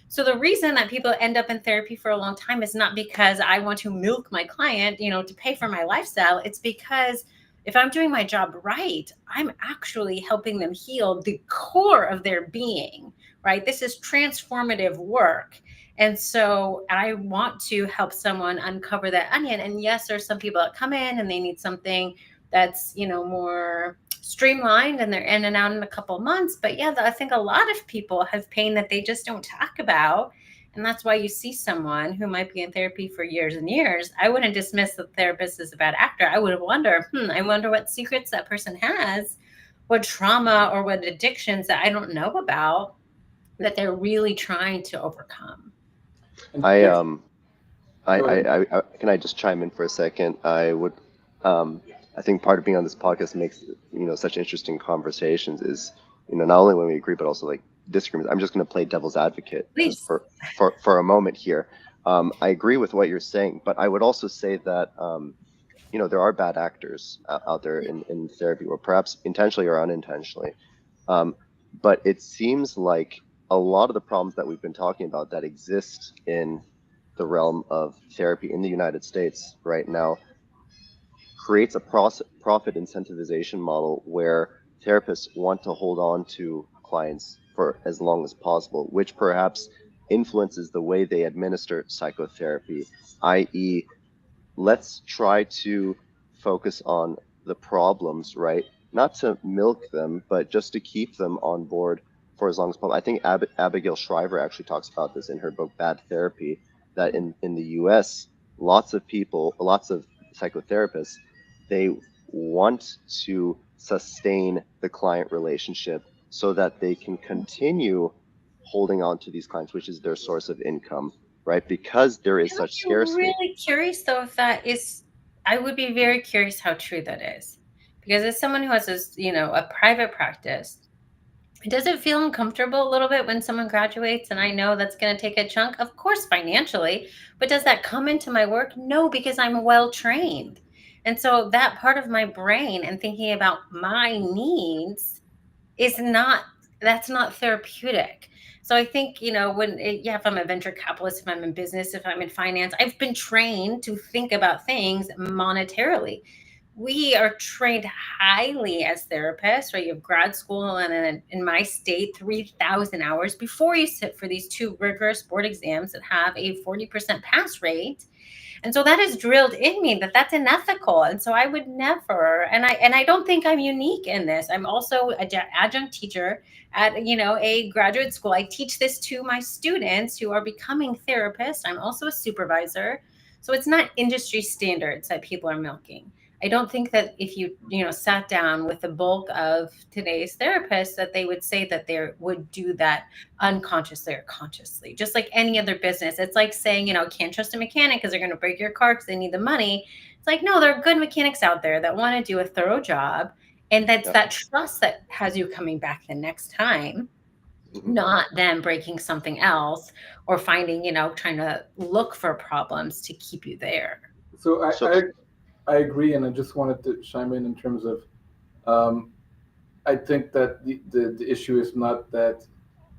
So the reason that people end up in therapy for a long time is not because I want to milk my client, to pay for my lifestyle. It's because if I'm doing my job right, I'm actually helping them heal the core of their being, right? This is transformative work. And so I want to help someone uncover that onion. And yes, there's some people that come in and they need something that's, more streamlined and they're in and out in a couple of months. But yeah, I think a lot of people have pain that they just don't talk about. And that's why you see someone who might be in therapy for years and years. I wouldn't dismiss the therapist as a bad actor. I would wonder, I wonder what secrets that person has, what trauma or what addictions that I don't know about that they're really trying to overcome. I there's, um go ahead. can I just chime in for a second? I think part of being on this podcast makes such interesting conversations is not only when we agree but also like disagreements. I'm just going to play devil's advocate just Please. for a moment here. I agree with what you're saying, but I would also say that there are bad actors out there in therapy, or perhaps intentionally or unintentionally. But it seems like a lot of the problems that we've been talking about that exist in the realm of therapy in the United States right now creates a profit incentivization model where therapists want to hold on to clients for as long as possible, which perhaps influences the way they administer psychotherapy, i.e., let's try to focus on the problems, right? Not to milk them, but just to keep them on board for as long as possible. I think Abigail Shriver actually talks about this in her book, Bad Therapy, that in the US, lots of people, lots of psychotherapists, they want to sustain the client relationship so that they can continue holding on to these clients, which is their source of income, right? Because there is I'm such scarcity. really curious though if that is. I would be very curious how true that is, because as someone who has this, a private practice, does it feel uncomfortable a little bit when someone graduates and I know that's going to take a chunk, of course, financially, but does that come into my work? No, because I'm well trained. And so that part of my brain and thinking about my needs is not, that's not therapeutic. So I think, if I'm a venture capitalist, if I'm in business, if I'm in finance, I've been trained to think about things monetarily. We are trained highly as therapists, right? You have grad school, and then in my state, 3,000 hours before you sit for these two rigorous board exams that have a 40% pass rate. And so that is drilled in me that that's unethical. And so I would never, and I don't think I'm unique in this. I'm also an adjunct teacher at, a graduate school. I teach this to my students who are becoming therapists. I'm also a supervisor. So it's not industry standards that people are milking. I don't think that if you, sat down with the bulk of today's therapists, that they would say that they would do that unconsciously or consciously, just like any other business. It's like saying, can't trust a mechanic because they're going to break your car because they need the money. It's like, no, there are good mechanics out there that want to do a thorough job. And that's Yep. that trust that has you coming back the next time, Mhm. not them breaking something else or finding, trying to look for problems to keep you there. So So, I agree, and I just wanted to chime in terms of um, I think that the issue is not that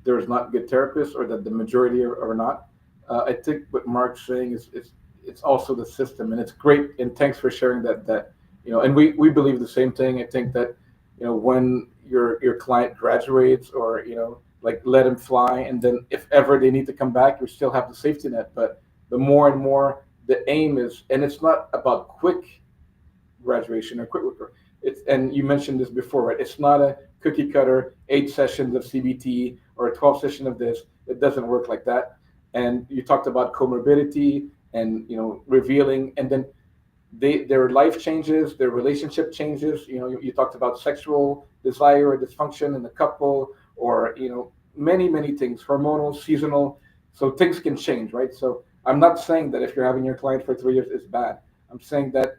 there's not good therapists or that the majority are not. I think what Mark's saying is it's also the system, and it's great. And thanks for sharing that and we believe the same thing. I think that when your client graduates, or like, let him fly, and then if ever they need to come back, you still have the safety net. But the more and more the aim is, and it's not about quick graduation or quick worker. It's, and you mentioned this before, right? It's not a cookie cutter 8 sessions of CBT or a 12 session of this. It doesn't work like that. And you talked about comorbidity and revealing, and then their life changes, their relationship changes. You talked about sexual desire or dysfunction in the couple, or many things, hormonal, seasonal. So things can change, right? So I'm not saying that if you're having your client for 3 years, it's bad. I'm saying that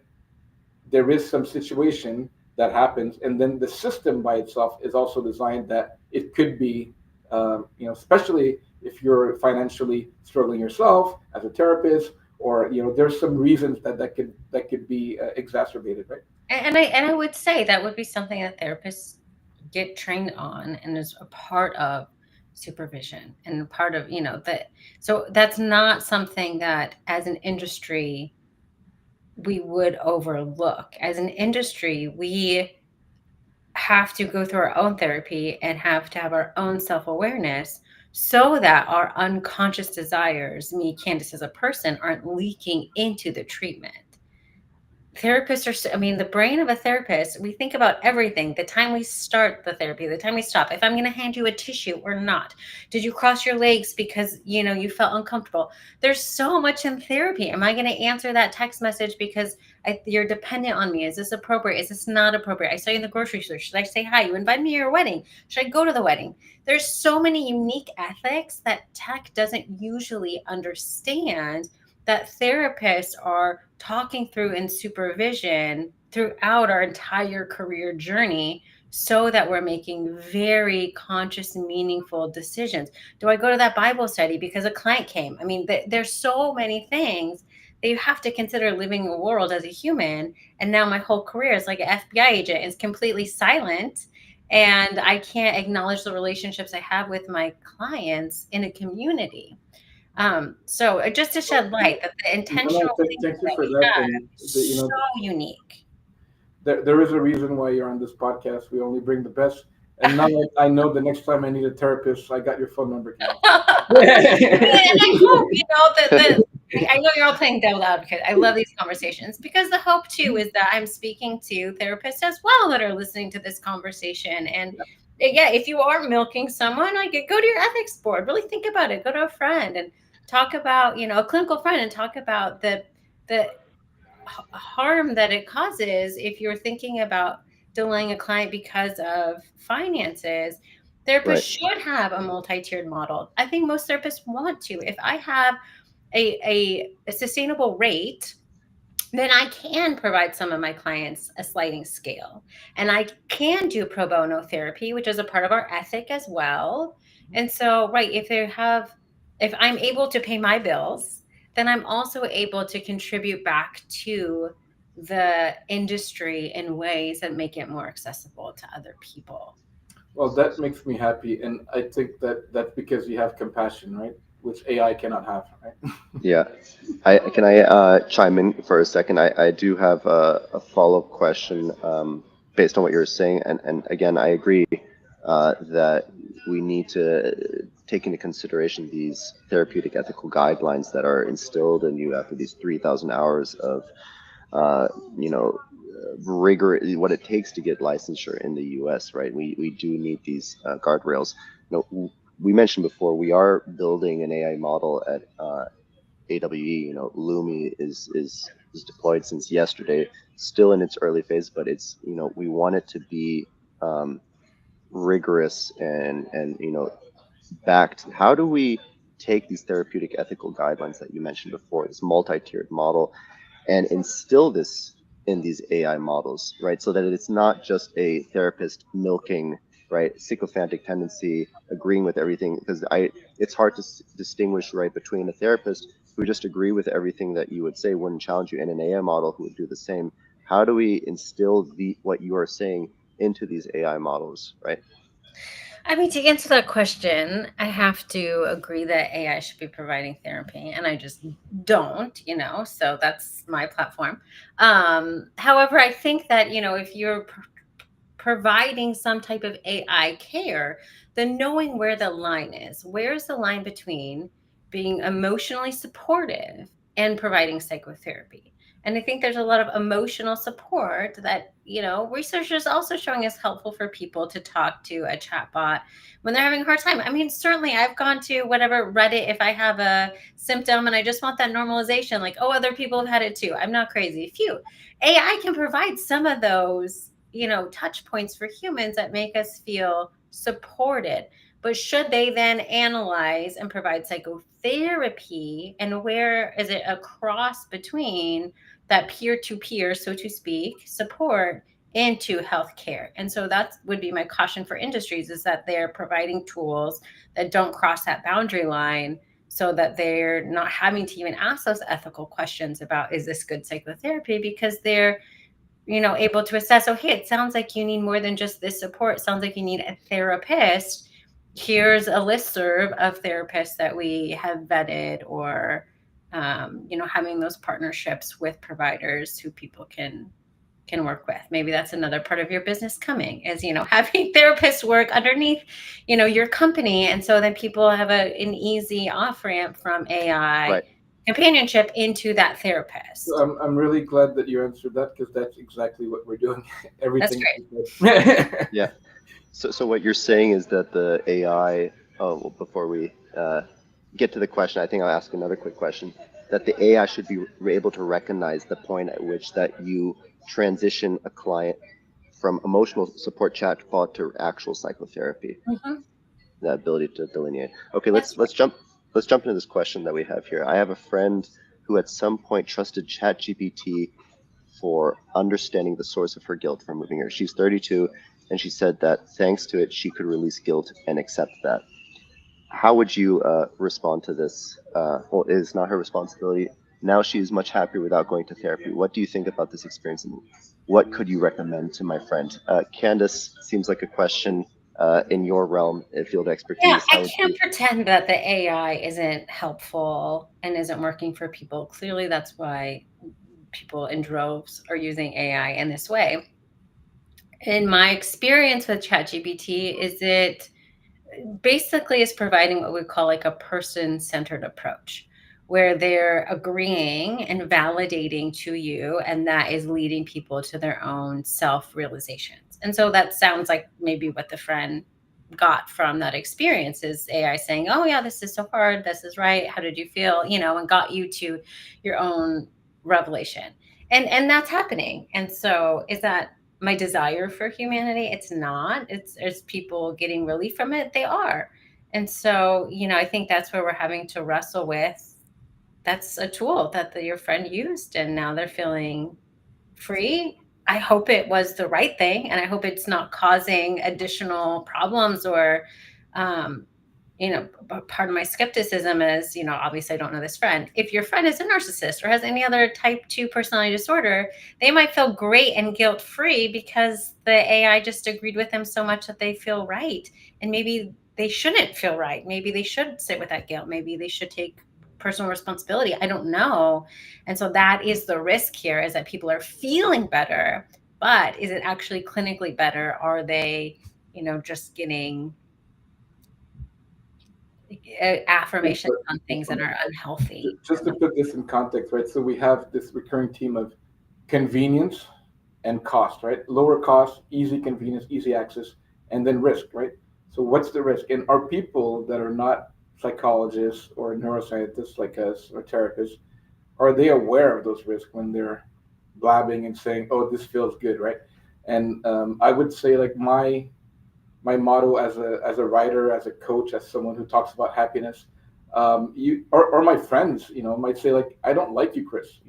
there is some situation that happens, and then the system by itself is also designed that it could be, especially if you're financially struggling yourself as a therapist, or there's some reasons that could be exacerbated, right? And I would say that would be something that therapists get trained on and is a part of supervision and a part of, that. So that's not something that as an industry we would overlook. As an industry, we have to go through our own therapy and have to have our own self-awareness so that our unconscious desires, me, Candice, as a person, aren't leaking into the treatment. Therapists are, I mean, the brain of a therapist, we think about everything: the time we start the therapy, the time we stop, if I'm going to hand you a tissue or not, did you cross your legs because you felt uncomfortable? There's so much in therapy. Am I going to answer that text message because you're dependent on me? Is this appropriate? Is this not appropriate? I saw you in the grocery store. Should I say hi? You invited me to your wedding. Should I go to the wedding? There's so many unique ethics that tech doesn't usually understand, that therapists are talking through in supervision throughout our entire career journey, so that we're making very conscious and meaningful decisions. Do I go to that Bible study because a client came? I mean, there's so many things that you have to consider living in the world as a human. And now my whole career is like an FBI agent, is completely silent. And I can't acknowledge the relationships I have with my clients in a community. So just to shed light that the No, intentional thinking thank you that for we that. have And is so unique. there is a reason why you're on this podcast. We only bring the best And now I know the next time I need a therapist, I got your phone number, Candice. And I hope, I know you're all playing devil's advocate. I love these conversations because the hope too is that I'm speaking to therapists as well that are listening to this conversation. And yeah, if you are milking someone, like go to your ethics board, really think about it. Go to a friend and talk about, a clinical friend, and talk about the harm that it causes if you're thinking about delaying a client because of finances. Therapists Right. should have a multi-tiered model. I think most therapists want to. If I have a sustainable rate, then I can provide some of my clients a sliding scale. And I can do pro bono therapy, which is a part of our ethic as well. And so, right, if I'm able to pay my bills, then I'm also able to contribute back to the industry in ways that make it more accessible to other people. Well, that makes me happy, and I think that that's because you have compassion, right? Which AI cannot have, right? Yeah. Can I chime in for a second? I do have a follow-up question based on what you're saying, and again, I agree that we need to take into consideration these therapeutic ethical guidelines that are instilled in you after these 3,000 hours of uh, you know rigor, what it takes to get licensure in the U.S. Right? We do need these guardrails. We mentioned before we are building an AI model at AWE. Lumi is deployed since yesterday, still in its early phase, but it's we want it to be um, rigorous and backed. How do we take these therapeutic ethical guidelines that you mentioned before, this multi-tiered model, and instill this in these AI models, right? So that it's not just a therapist milking, right, sycophantic tendency, agreeing with everything, because it's hard to distinguish, right, between a therapist who just agree with everything that you would say, wouldn't challenge you, and an AI model who would do the same. How do we instill what you are saying into these AI models, right? I mean, to answer that question, I have to agree that AI should be providing therapy, and I just don't, so that's my platform. However, I think that, if you're providing some type of AI care, then knowing where the line is, where's the line between being emotionally supportive and providing psychotherapy? And I think there's a lot of emotional support that, research is also showing is helpful for people to talk to a chatbot when they're having a hard time. I mean, certainly I've gone to whatever Reddit if I have a symptom and I just want that normalization, like, oh, other people have had it too. I'm not crazy. Phew. AI can provide some of those, touch points for humans that make us feel supported. But should they then analyze and provide psychotherapy? And where is it a cross between that peer to peer, so to speak, support into healthcare? And so that would be my caution for industries, is that they're providing tools that don't cross that boundary line, so that they're not having to even ask those ethical questions about, is this good psychotherapy? Because they're able to assess, oh, hey, it sounds like you need more than just this support. It sounds like you need a therapist. Here's a listserv of therapists that we have vetted, or having those partnerships with providers who people can work with. Maybe that's another part of your business coming, is having therapists work underneath your company, and so then people have an easy off ramp from AI Right. companionship into that therapist. So I'm really glad that you answered that, because that's exactly what we're doing. That's Everything. great. Yeah. So what you're saying is that the AI, well, before we get to the question, I think I'll ask another quick question, that the AI should be able to recognize the point at which that you transition a client from emotional support chatbot to actual psychotherapy, Mhm. the ability to delineate. Okay, That's let's jump into this question that we have here. I have a friend who at some point trusted ChatGPT for understanding the source of her guilt for moving here. She's 32, and she said that thanks to it, she could release guilt and accept that. How would you respond to this? Well, it is not her responsibility. Now she's much happier without going to therapy. What do you think about this experience, and what could you recommend to my friend? Candice, seems like a question in your realm, field of Yeah, expertise. I How would can't you? pretend that the AI isn't helpful and isn't working for people. Clearly, that's why people in droves are using AI in this way. In my experience with ChatGPT, is it basically is providing what we call like a person-centered approach, where they're agreeing and validating to you, and that is leading people to their own self-realizations. And so that sounds like maybe what the friend got from that experience is AI saying, oh yeah, this is so hard, this is right, how did you feel, and got you to your own revelation. And that's happening. And so is that my desire for humanity? It's not. It's people getting relief from it, they are. And so, I think that's where we're having to wrestle with. That's a tool that your friend used, and now they're feeling free. I hope it was the right thing, and I hope it's not causing additional problems or, um, part of my skepticism is, obviously I don't know this friend. If your friend is a narcissist or has any other type 2 personality disorder, they might feel great and guilt free because the AI just agreed with them so much that they feel right. And maybe they shouldn't feel right. Maybe they should sit with that guilt. Maybe they should take personal responsibility. I don't know. And so that is the risk here, is that people are feeling better, but is it actually clinically better? Are they, just getting affirmations on things that are unhealthy? Just to put this in context, right? So we have this recurring theme of convenience and cost, right? Lower cost, easy convenience, easy access, and then risk, right? So what's the risk? And are people that are not psychologists or neuroscientists like us or therapists, are they aware of those risks when they're blabbing and saying, "Oh, this feels good," right? And I would say like my motto as a writer, as a coach, as someone who talks about happiness, you or my friends, might say like, "I don't like you, Chris,"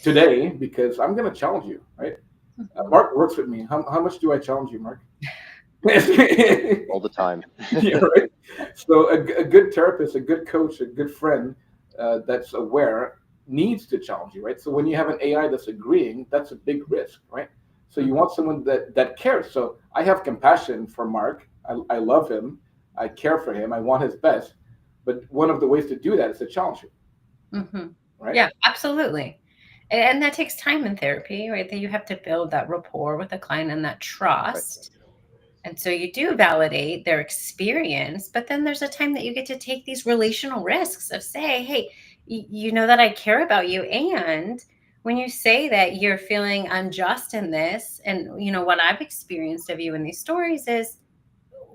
today because I'm going to challenge you, right? Mhm. Mark works with me. How much do I challenge you, Mark? All the time. Yeah, right. So a good therapist, a good coach, a good friend that's aware needs to challenge you, right? So when you have an AI that's agreeing, that's a big risk, right? So you want someone that cares. So I have compassion for Mark. I love him. I care for him. I want his best. But one of the ways to do that is to challenge him, Mhm. right? Yeah, absolutely. And that takes time in therapy, right? That you have to build that rapport with the client and that Right. trust. And so you do validate their experience, but then there's a time that you get to take these relational risks of say, hey, you know that I care about you. And when you say that you're feeling unjust in this, and what I've experienced of you in these stories is,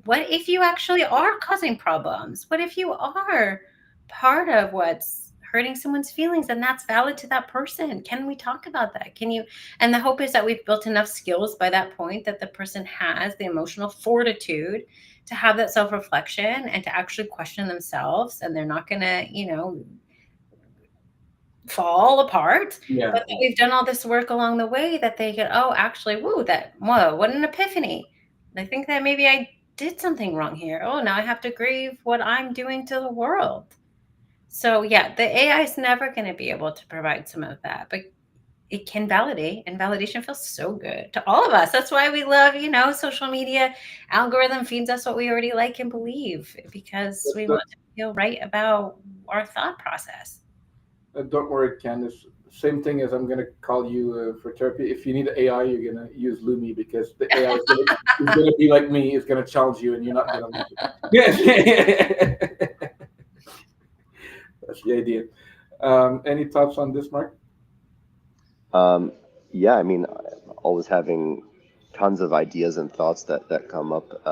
what if you actually are causing problems? What if you are part of what's hurting someone's feelings, and that's valid to that person? Can we talk about that? Can you? And the hope is that we've built enough skills by that point that the person has the emotional fortitude to have that self-reflection and to actually question themselves, and they're not going to, fall apart. Yeah. But that we've done all this work along the way that they get, oh, actually, whoa, what an epiphany. I think that maybe I did something wrong here. Oh, now I have to grieve what I'm doing to the world. So yeah, the AI is never going to be able to provide some of that, but it can validate, and validation feels so good to all of us. That's why we love, social media. Algorithm feeds us what we already like and believe, because we want to feel right about our thought process. Don't worry, Candice. Same thing as I'm going to call you for therapy. If you need AI, you're going to use Lumi because the AI is going to be like me. It's going to challenge you, and you're not going to like it. That's the idea. Any thoughts on this, Mark? Yeah, I mean, always having tons of ideas and thoughts that come up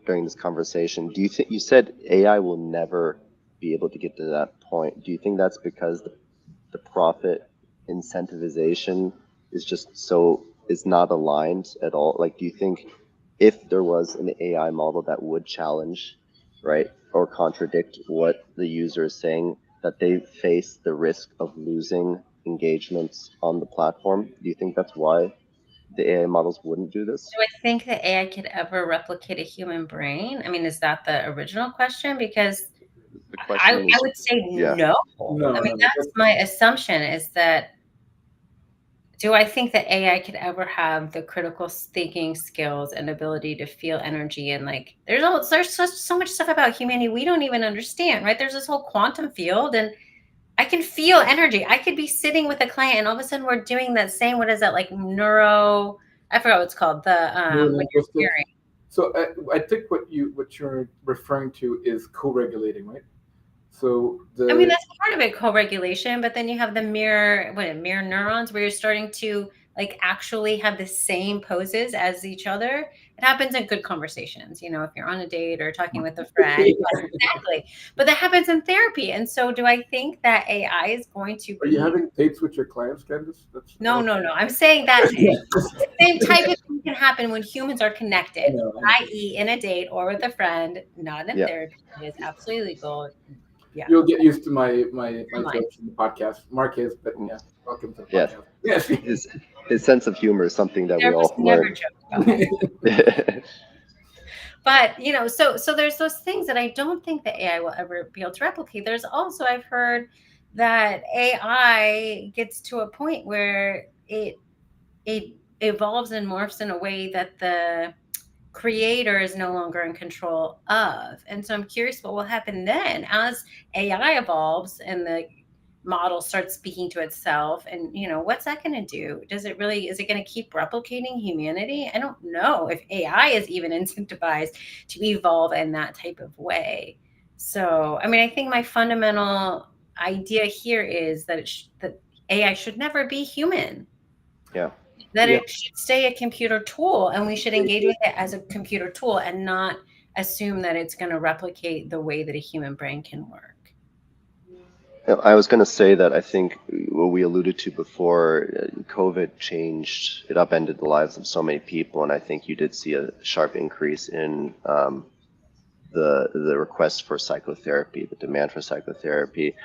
during this conversation. Do you think, you said AI will never be able to get to that point? Do you think that's because the profit incentivization is not aligned at all? Like, do you think if there was an AI model that would challenge, right, or contradict what the user is saying, that they face the risk of losing engagements on the platform? Do you think that's why the AI models wouldn't do this? Do I think that AI could ever replicate a human brain? I mean, is that the original question? Because The I question is, would say yeah, no. No, I mean, no, no. that's my assumption, is that, do I think that AI could ever have the critical thinking skills and ability to feel energy? And like, there's so much stuff about humanity we don't even understand, right? There's this whole quantum field, and I can feel energy. I could be sitting with a client and all of a sudden we're doing that same, what is that, like, neuro I forgot what it's called. When you're Neurolinguistics. hearing. So I think what you're referring to is co-regulating, right? So I mean, the that's part of it, co-regulation, but then you have the mirror neurons where you're starting to like actually have the same poses as each other. It happens in good conversations, if you're on a date or talking with a friend. Exactly. But that happens in therapy. And so do I think that AI is going to are you be having dates with your clients, Candice? That's I no, don't. no, no. I'm saying that the same type of thing can happen when humans are I connected, know, I know. i.e., in a date or with a friend, not in Yeah. therapy. It is absolutely legal. Yeah. You'll get used to my Come on. jokes in the podcast, Marquez. But yeah, welcome to the Yes. podcast. Yes. His sense of humor is something that we Therapists all never learn. joke about it. But so there's those things that I don't think that AI will ever be able to replicate. There's also, I've heard that AI gets to a point where it evolves and morphs in a way that the creator is no longer in control of. And so I'm curious what will happen then as AI evolves and the model starts speaking to itself. And, what's that going to do? Is it going to keep replicating humanity? I don't know if AI is even incentivized to evolve in that type of way. So, I mean, I think my fundamental idea here is that that AI should never be human. Yeah. That Yeah. it should stay a computer tool, and we should engage with it as a computer tool and not assume that it's going to replicate the way that a human brain can work. I was going to say that I think what we alluded to before, COVID changed, it upended the lives of so many people, and I think you did see a sharp increase in the request for psychotherapy, the demand for psychotherapy.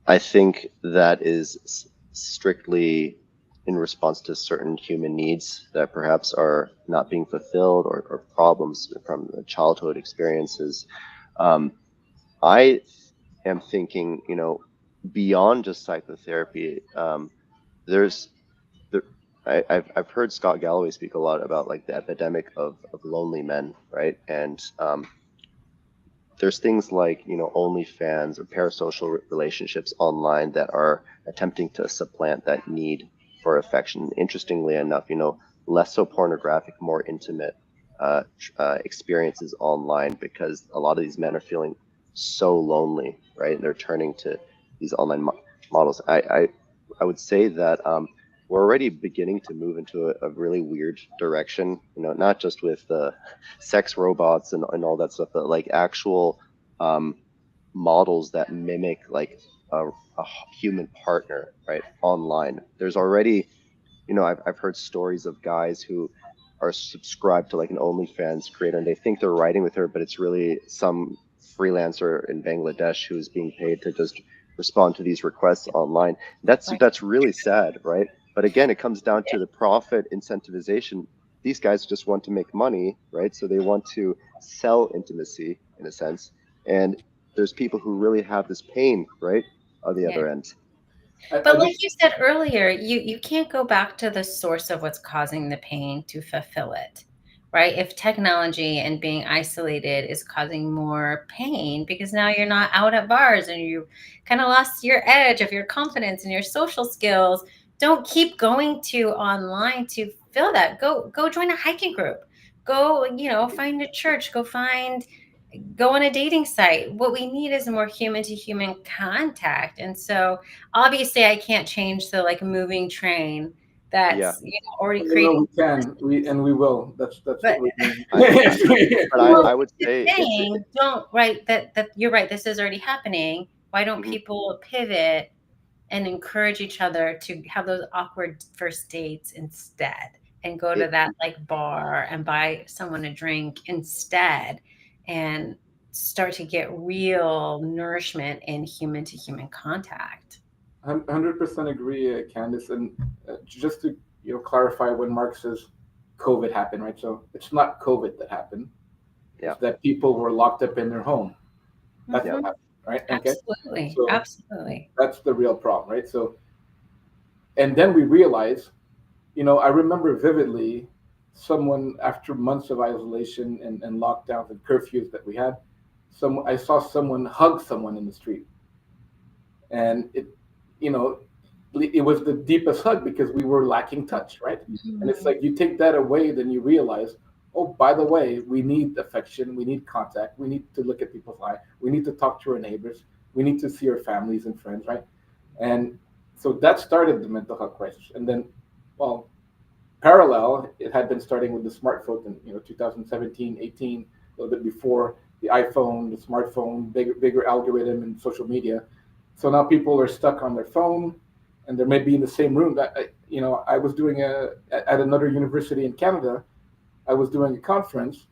I think that is strictly in response to certain human needs that perhaps are not being fulfilled or problems from the childhood experiences. I am thinking, beyond just psychotherapy, there's there, I've heard Scott Galloway speak a lot about like the epidemic of lonely men, right? And there's things like OnlyFans or parasocial relationships online that are attempting to supplant that need for affection. Interestingly enough, less so pornographic, more intimate experiences online, because a lot of these men are feeling so lonely, right? And they're turning to these online models. I would say that we're already beginning to move into a really weird direction, not just with sex robots and all that stuff, but like actual models that mimic like a human partner, right? Online. There's already, I've heard stories of guys who are subscribed to like an OnlyFans creator, and they think they're writing with her, but it's really some freelancer in Bangladesh who's being paid to just respond to these requests online. That's really sad, right? But again, it comes down to the profit incentivization. These guys just want to make money, right? So they want to sell intimacy in a sense. And there's people who really have this pain, right, on the other end. But like you said earlier, you can't go back to the source of what's causing the pain to fulfill it, right? If technology and being isolated is causing more pain because now you're not out at bars and you kind of lost your edge of your confidence and your social skills, don't keep going to online to fill that. Go join a hiking group. Go, find a church. Go on a dating site. What we need is more human to human contact. And so obviously I can't change the like moving train that's already created. No, we can. We will. That's what we're doing. But I would say saying, don't that you're right. This is already happening. Why don't people pivot and encourage each other to have those awkward first dates instead, and go to that like bar and buy someone a drink instead, and start to get real nourishment in human to human contact. 100% agree, Candice. And just to clarify, when Mark says COVID happened, right? So it's not COVID that happened. It's that people were locked up in their home. That's what happened, right? Absolutely. Okay. So absolutely. That's the real problem, right? So, and then we realize, I remember vividly someone, after months of isolation and lockdowns and curfews that we had, I saw someone hug someone in the street. And it, it was the deepest hug because we were lacking touch, right? And it's like you take that away, then you realize, oh, by the way, we need affection, we need contact, we need to look at people's eye, we need to talk to our neighbors, we need to see our families and friends, right? And so that started the mental health crisis. And then, well, parallel, it had been starting with the smartphone in 2017, 18, a little bit before the iPhone, the smartphone, bigger algorithm and social media. So now people are stuck on their phone, and they may be in the same room. I was doing at another university in Canada. I was doing a conference,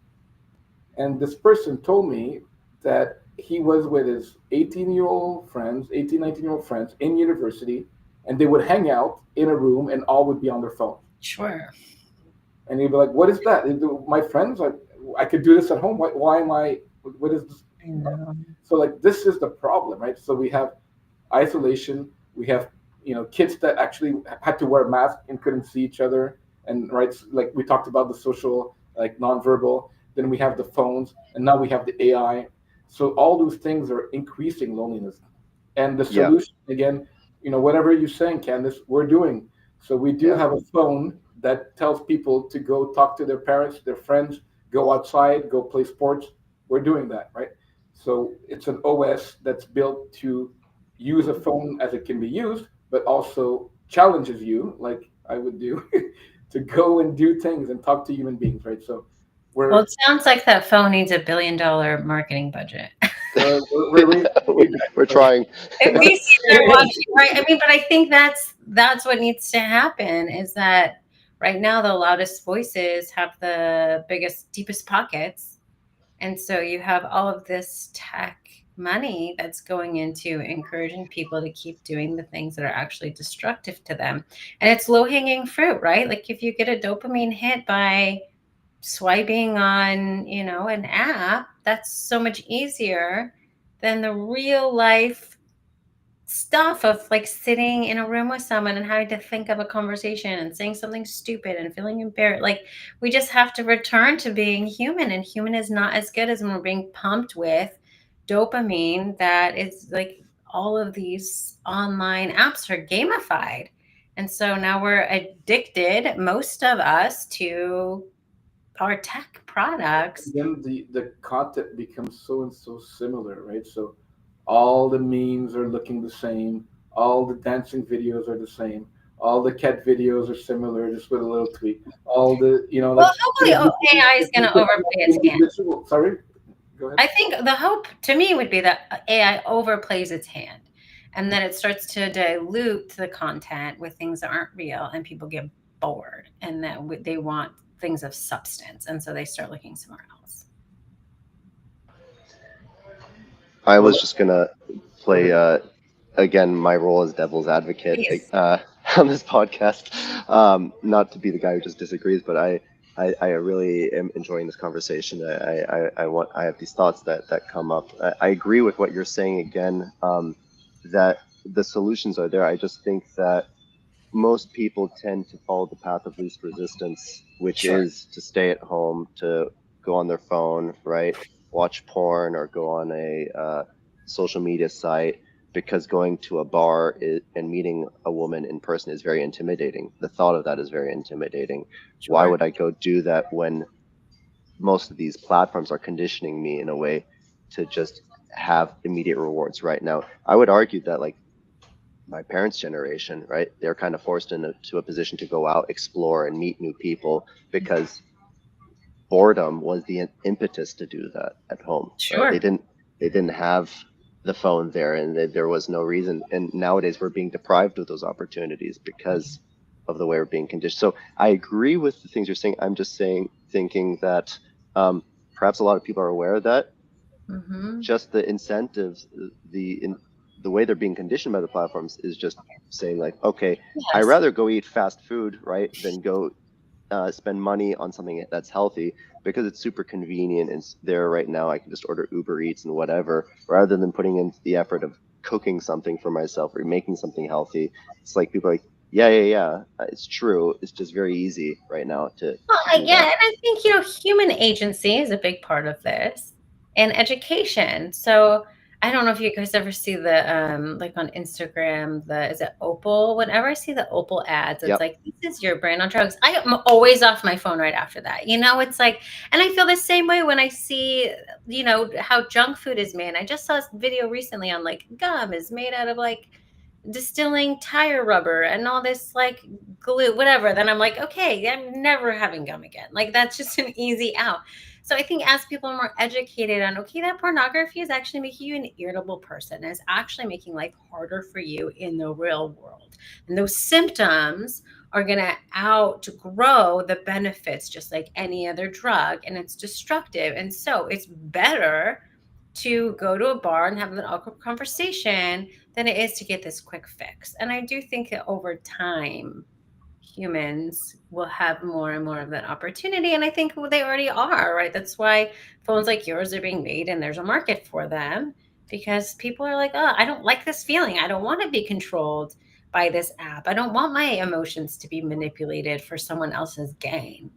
and this person told me that he was with his 18-year-old friends, 18, 19-year-old friends in university, and they would hang out in a room and all would be on their phone. Sure. And he'd be like, "What is that? My friends, I could do this at home. Why am I? What is this?" So like this is the problem, right? So we have isolation. We have kids that actually had to wear a mask and couldn't see each other, and right, like we talked about the social, like nonverbal. Then we have the phones, and now we have the AI. So all those things are increasing loneliness. And the Yeah. solution, again, whatever you're saying, Candice, we're doing. So we do Yeah. have a phone that tells people to go talk to their parents, their friends, go outside, go play sports. We're doing that, right? So it's an OS that's built to use a phone as it can be used, but also challenges you, like I would do, to go and do things and talk to human beings, right? So Well, it sounds like that phone needs $1 billion marketing budget. we're trying. At least they're watching, right? I mean, but I think that's what needs to happen, is that right now the loudest voices have the biggest, deepest pockets. And so you have all of this tech money that's going into encouraging people to keep doing the things that are actually destructive to them. And it's low-hanging fruit, right? Like if you get a dopamine hit by swiping on, an app, that's so much easier than the real life stuff of like sitting in a room with someone and having to think of a conversation and saying something stupid and feeling embarrassed. Like we just have to return to being human, and human is not as good as when we're being pumped with dopamine. That is like all of these online apps are gamified. And so now we're addicted, most of us, to our tech products. Then the content becomes so and so similar, right? So all the memes are looking the same, all the dancing videos are the same, all the cat videos are similar, just with a little tweak. All the Well, hopefully AI is going to overplay its hand. Sorry, go ahead. I think the hope to me would be that AI overplays its hand, and then it starts to dilute the content with things that aren't real, and people get bored, and that they want things of substance, and so they start looking somewhere else. I was just gonna play again my role as devil's advocate on this podcast. Not to be the guy who just disagrees, but I really am enjoying this conversation. I have these thoughts that come up. I agree with what you're saying again, that the solutions are there. I just think that most people tend to follow the path of least resistance, which is to stay at home, to go on their phone, right? Watch porn or go on a social media site, because going to a bar and meeting a woman in person is very intimidating. The thought of that is very intimidating. Sure. Why would I go do that when most of these platforms are conditioning me in a way to just have immediate rewards right now? I would argue that like my parents' generation, right? They're kind of forced into a position to go out, explore, and meet new people because boredom was the impetus to do that at home. Sure. Right? They didn't have the phone there, and there was no reason. And nowadays we're being deprived of those opportunities because of the way we're being conditioned. So I agree with the things you're saying. I'm just thinking that perhaps a lot of people are aware of that. Mm-hmm. Just the incentives, the way they're being conditioned by the platforms is just saying like, okay, yes, I'd rather go eat fast food, right, than go spend money on something that's healthy because it's super convenient and it's there right now. I can just order Uber Eats and whatever, rather than putting in the effort of cooking something for myself or making something healthy. It's like people are like, yeah, it's true. It's just very easy right now to. And I think, human agency is a big part of this, and education. So I don't know if you guys ever see the like on Instagram, is it Opal? Whenever I see the Opal ads, it's Yep. like, this is your brand on drugs. I am always off my phone right after that. It's like, and I feel the same way when I see, how junk food is made. I just saw this video recently on like gum is made out of like distilling tire rubber and all this like glue, whatever. Then I'm like, okay, I'm never having gum again. Like that's just an easy out. So I think as people are more educated on, okay, that pornography is actually making you an irritable person, it's actually making life harder for you in the real world. And those symptoms are going to outgrow the benefits, just like any other drug, and it's destructive. And so it's better to go to a bar and have an awkward conversation than it is to get this quick fix. And I do think that over time, humans will have more and more of that opportunity. And I think they already are, right? That's why phones like yours are being made and there's a market for them, because people are like, oh, I don't like this feeling. I don't want to be controlled by this app. I don't want my emotions to be manipulated for someone else's gain.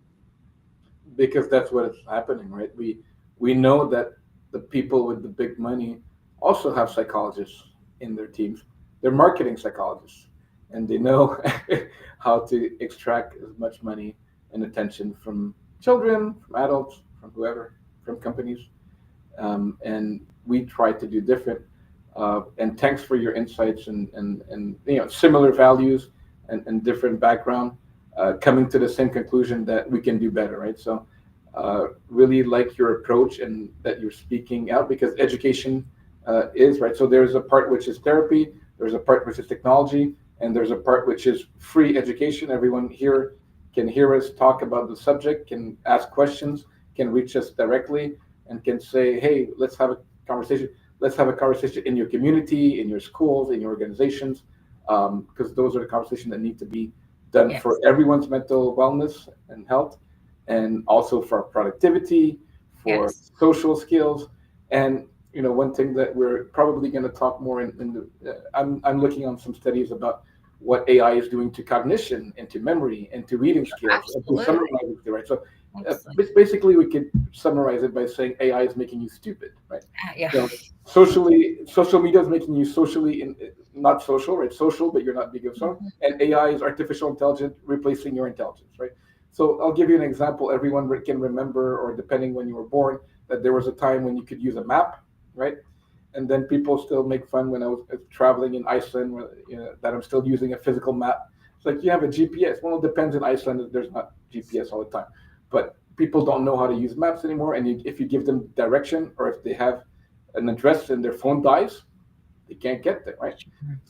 Because that's what is happening, right? We know that the people with the big money also have psychologists in their teams. They're marketing psychologists, and they know how to extract as much money and attention from children, from adults, from whoever, from companies. And we try to do different. And thanks for your insights and similar values and different background, coming to the same conclusion that we can do better, right? So really like your approach and that you're speaking out, because education is right. So there's a part which is therapy, there's a part which is technology, and there's a part which is free education. Everyone here can hear us talk about the subject, can ask questions, can reach us directly, and can say, hey, let's have a conversation. Let's have a conversation in your community, in your schools, in your organizations, because those are the conversations that need to be done for Yes. everyone's mental wellness and health, and also for productivity, for Yes. social skills. And one thing that we're probably going to talk more in the I'm looking on some studies about what AI is doing to cognition and to memory and to reading skills and to Absolutely. summarizing, right? So Absolutely. basically we could summarize it by saying AI is making you stupid, right? Yeah. So social media is making you socially not social, right? Social, but you're not being social. Mhm. And AI is artificial intelligence replacing your intelligence, right? So I'll give you an example. Everyone can remember, or depending when you were born, that there was a time when you could use a map, right? And then people still make fun when I was traveling in Iceland, that I'm still using a physical map. It's like, you have a GPS. Well, it depends. In Iceland, there's not GPS all the time, but people don't know how to use maps anymore. And if you give them direction, or if they have an address and their phone dies, they can't get there, right?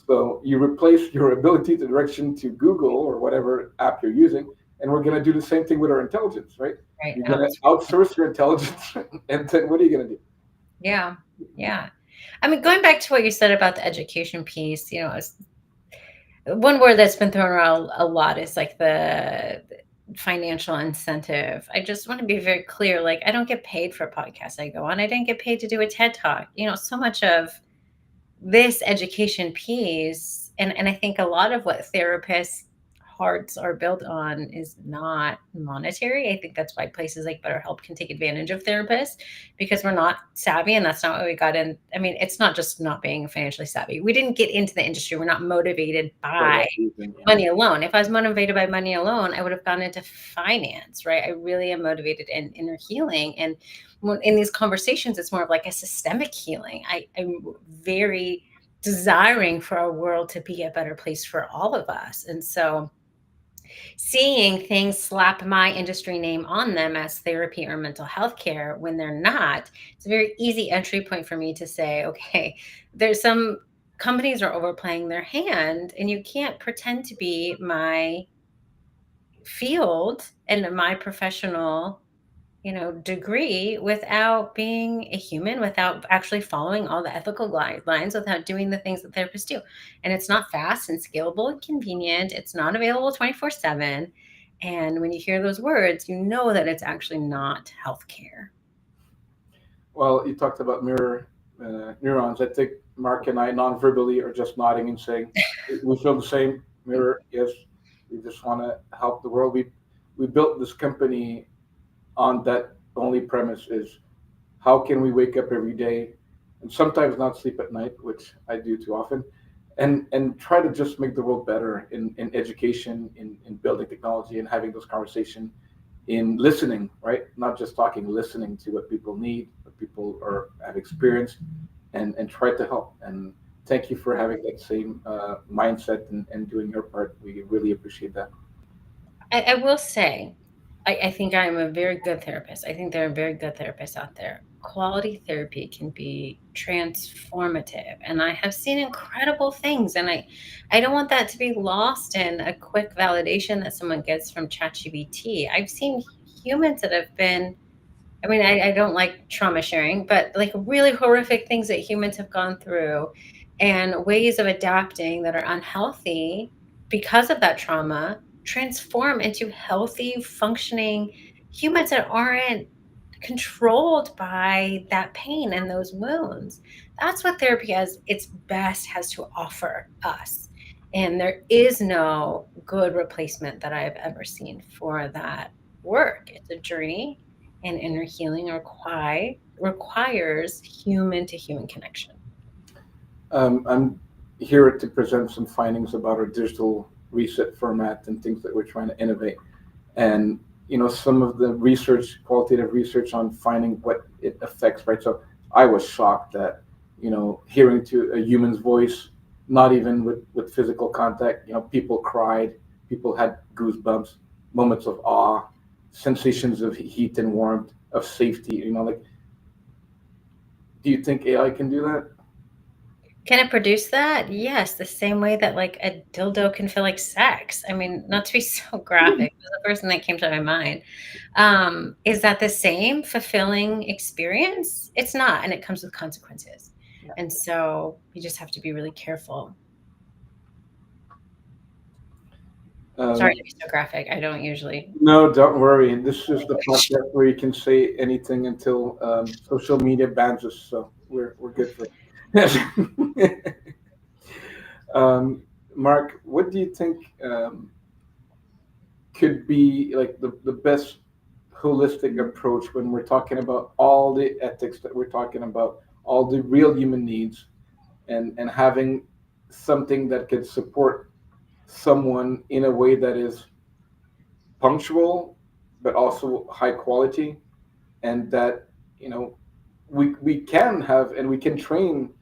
So you replace your ability to direction to Google or whatever app you're using, and we're going to do the same thing with our intelligence, right? Right. You're No, going to it's outsource your intelligence, and then what are you going to do? yeah. Yeah. I mean, going back to what you said about the education piece, one word that's been thrown around a lot is like the financial incentive. I just want to be very clear. Like, I don't get paid for podcasts I go on. I didn't get paid to do a TED talk. So much of this education piece, and I think a lot of what therapists' hearts are built on is not monetary. I think that's why places like BetterHelp can take advantage of therapists, because we're not savvy, and that's not what we got in. I mean, it's not just not being financially savvy. We didn't get into the industry. We're not motivated For by that reason, yeah. money alone. If I was motivated by money alone, I would have gone into finance, right? I really am motivated in inner healing. And in these conversations, it's more of like a systemic healing. I'm very desiring for our world to be a better place for all of us. And so seeing things slap my industry name on them as therapy or mental health care when they're not, it's a very easy entry point for me to say, okay, there's some companies are overplaying their hand, and you can't pretend to be my field and my professional degree without being a human, without actually following all the ethical guidelines, without doing the things that therapists do. And it's not fast and scalable and convenient. It's not available 24/7. And when you hear those words, you know that it's actually not healthcare. Well, you talked about mirror neurons. I think Mark and I non-verbally are just nodding and saying we feel the same. Mirror, yes. We just want to help the world. We built this company on that only premise is, how can we wake up every day and sometimes not sleep at night, which I do too often, and try to just make the world better in education, in building technology, and having those conversations, in listening, right? Not just talking, listening to what people need, what people are have experienced, and try to help. And thank you for having that same mindset and doing your part. We really appreciate that. I will say, I think I'm a very good therapist. I think there are very good therapists out there. Quality therapy can be transformative, and I have seen incredible things. And I don't want that to be lost in a quick validation that someone gets from ChatGPT. I've seen humans that have been, I mean, I don't like trauma sharing, but like really horrific things that humans have gone through and ways of adapting that are unhealthy because of that trauma transform into healthy, functioning humans that aren't controlled by that pain and those wounds. That's what therapy has its best has to offer us. And there is no good replacement that I've ever seen for that work. It's a journey, and inner healing requires human to human connection. I'm here to present some findings about our digital reset format and things that we're trying to innovate. And some of the research, qualitative research on finding what it affects, right? So I was shocked that hearing to a human's voice, not even with physical contact, people cried, people had goosebumps, moments of awe, sensations of heat and warmth, of safety. Like, do you think AI can do that? Can it produce that? Yes, the same way that like a dildo can feel like sex. I mean, not to be so graphic, but the first thing that came to my mind. Is that the same fulfilling experience? It's not, and it comes with consequences. And so you just have to be really careful. Sorry Um, to be so graphic. I don't usually. no, don't worry. This is the podcast where you can say anything until social media bans us. So we're good for it. Mark, what do you think could be like the best holistic approach when we're talking about all the ethics that we're talking about, all the real human needs, and having something that could support someone in a way that is punctual but also high quality, and that we can have and we can train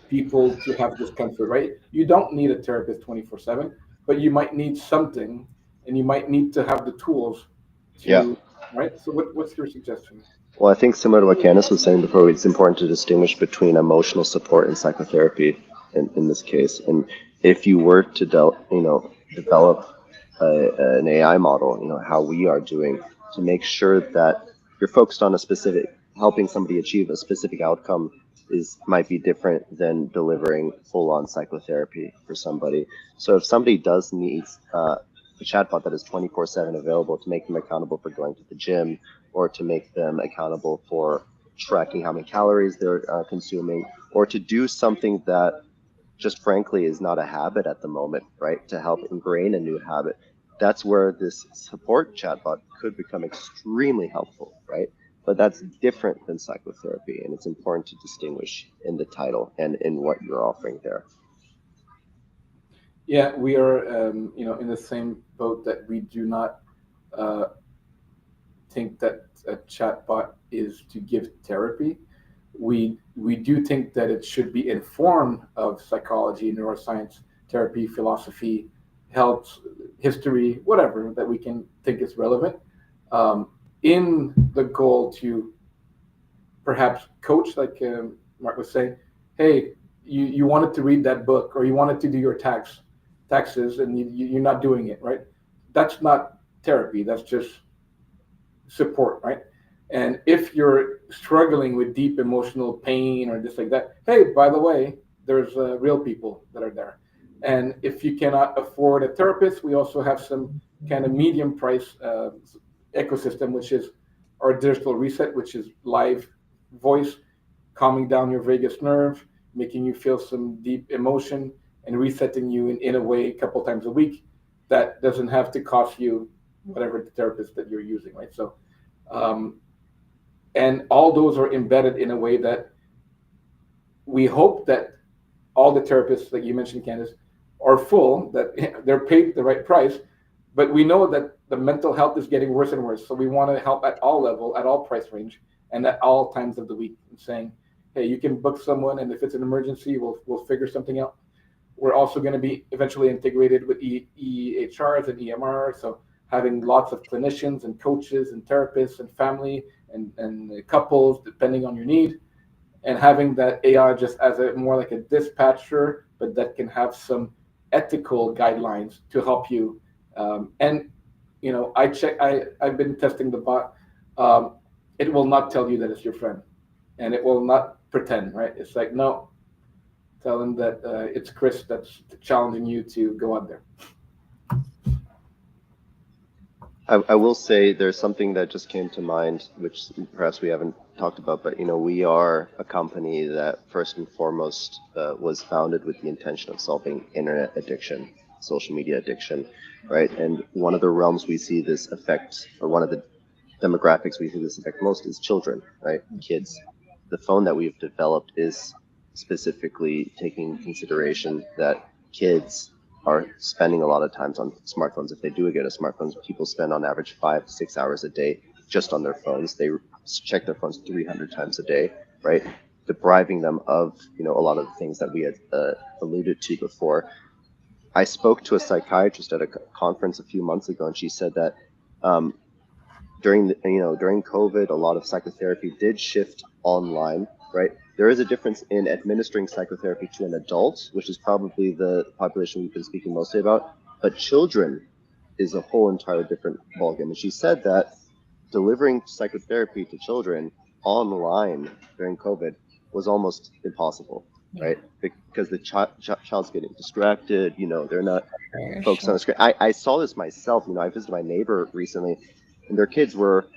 people to have this comfort, right? You don't need a therapist 24/7, but you might need something, and you might need to have the tools Yeah. to, right? So what's your suggestion? Well, I think similar to what Candice was saying before, it's important to distinguish between emotional support and psychotherapy in this case. And if you were to develop an AI model, how we are doing, to make sure that you're focused on a specific, helping somebody achieve a specific outcome might be different than delivering full-on psychotherapy for somebody. So if somebody does need a chatbot that is 24/7 available to make them accountable for going to the gym, or to make them accountable for tracking how many calories they're consuming, or to do something that just frankly is not a habit at the moment, right? To help ingrain a new habit. That's where this support chatbot could become extremely helpful, right? But that's different than psychotherapy, and it's important to distinguish in the title and in what you're offering there. Yeah, we are, in the same boat that we do not uh, think that a chatbot is to give therapy. We do think that it should be informed of psychology, neuroscience, therapy, philosophy, health, history, whatever that we can think is relevant, in the goal to perhaps coach, like Mark was saying, hey, you wanted to read that book, or you wanted to do your taxes, and you're not doing it, right? That's not therapy. That's just support, right? And if you're struggling with deep emotional pain or just like that, hey, by the way, there's real people that are there. And if you cannot afford a therapist, we also have some kind of medium price ecosystem, which is our digital reset, which is live voice, calming down your vagus nerve, making you feel some deep emotion, and resetting you in a way a couple times a week that doesn't have to cost you whatever the therapist that you're using, right? Um, and all those are embedded in a way that we hope that all the therapists that you mentioned, Candice, are full, that they're paid the right price. But we know that the mental health is getting worse and worse. So we want to help at all level, at all price range, and at all times of the week. And saying, hey, you can book someone, and if it's an emergency, we'll figure something out. We're also going to be eventually integrated with EHRs and EMR. So having lots of clinicians and coaches and therapists and family and couples, depending on your need, and having that AI just as a more like a dispatcher, but that can have some ethical guidelines to help you. And I've been testing the bot. It will not tell you that it's your friend, and it will not pretend, right? It's like, no, tell them that it's Chris that's challenging you to go out there. I will say there's something that just came to mind, which perhaps we haven't talked about, but we are a company that first and foremost was founded with the intention of solving internet addiction, social media addiction, right? And one of the realms we see this affect, or one of the demographics we see this affect most is children, right? Kids. The phone that we've developed is specifically taking consideration that kids are spending a lot of times on smartphones. If they do get a smartphone, people spend on average 5 to 6 hours a day just on their phones. They check their phones 300 times a day, right? Depriving them of, a lot of the things that we had alluded to before. I spoke to a psychiatrist at a conference a few months ago, and she said that during COVID, a lot of psychotherapy did shift online, right? There is a difference in administering psychotherapy to an adult, which is probably the population we've been speaking mostly about, but children is a whole entirely different ballgame. And she said that delivering psychotherapy to children online during COVID was almost impossible, right? Because the child's getting distracted, they're not focused on the screen. I saw this myself, I visited my neighbor recently, and their kids were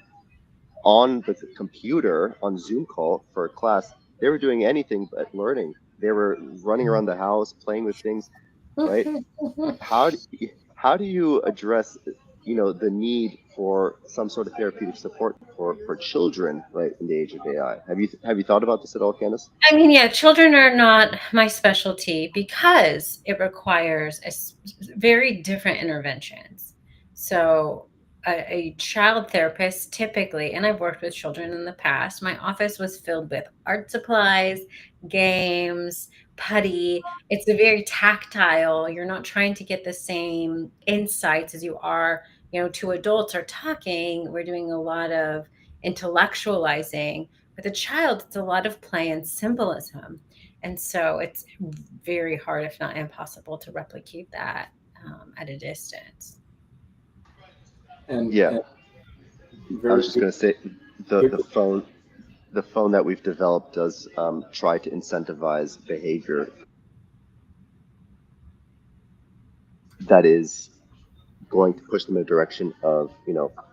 on the computer on Zoom call for a class. They were doing anything but learning. They were running around the house, playing with things, right? How do you address, the need for some sort of therapeutic support for children, right, in the age of AI? Have you thought about this at all, Candice? I mean, yeah, children are not my specialty because it requires very different interventions. So a child therapist typically, and I've worked with children in the past, my office was filled with art supplies, games, putty. It's a very tactile. You're not trying to get the same insights as you are, to adults are talking. We're doing a lot of intellectualizing. With a child, it's a lot of play and symbolism. And so it's very hard, if not impossible, to replicate that at a distance. And I was just going to say, the phone that we've developed does try to incentivize behavior that is going to push them in a direction of,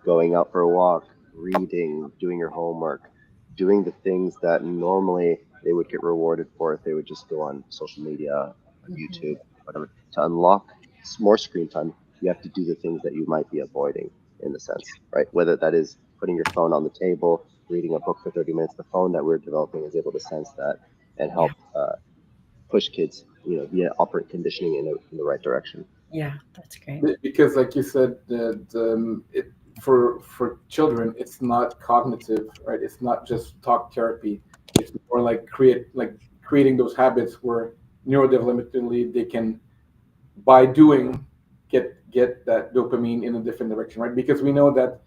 going out for a walk, reading, doing your homework, doing the things that normally they would get rewarded for if they would just go on social media, on YouTube, whatever. To unlock more screen time, you have to do the things that you might be avoiding, in a sense, right? Whether that is putting your phone on the table, reading a book for 30 minutes. The phone that we're developing is able to sense that and help push kids, via operant conditioning in the right direction. Yeah, that's great. Because, like you said, for children, it's not cognitive, right? It's not just talk therapy. It's more like creating those habits where neurodevelopmentally they can, by doing, get that dopamine in a different direction, right? Because we know that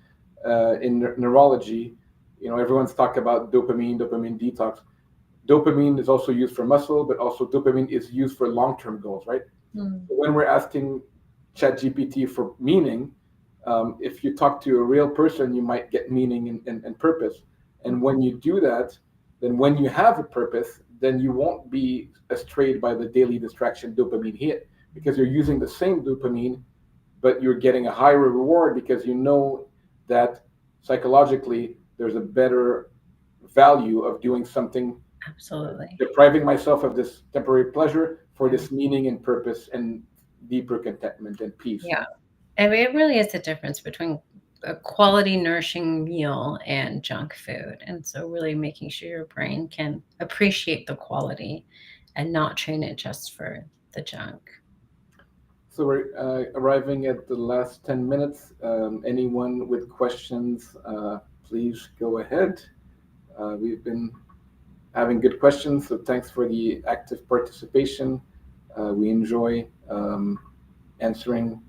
in neurology, everyone's talked about dopamine detox. Dopamine is also used for muscle, but also dopamine is used for long-term goals, right? When we're asking ChatGPT for meaning, if you talk to a real person, you might get meaning and purpose. And when you do that, then when you have a purpose, then you won't be astrayed by the daily distraction dopamine hit, because you're using the same dopamine, but you're getting a higher reward because you know that psychologically there's a better value of doing something. Absolutely. Depriving myself of this temporary pleasure for this meaning and purpose and deeper contentment and peace. Yeah. I mean, it really is the difference between a quality nourishing meal and junk food. And so really making sure your brain can appreciate the quality and not train it just for the junk. So we're arriving at the last 10 minutes. Anyone with questions, please go ahead. We've been having good questions, so thanks for the active participation. We enjoy answering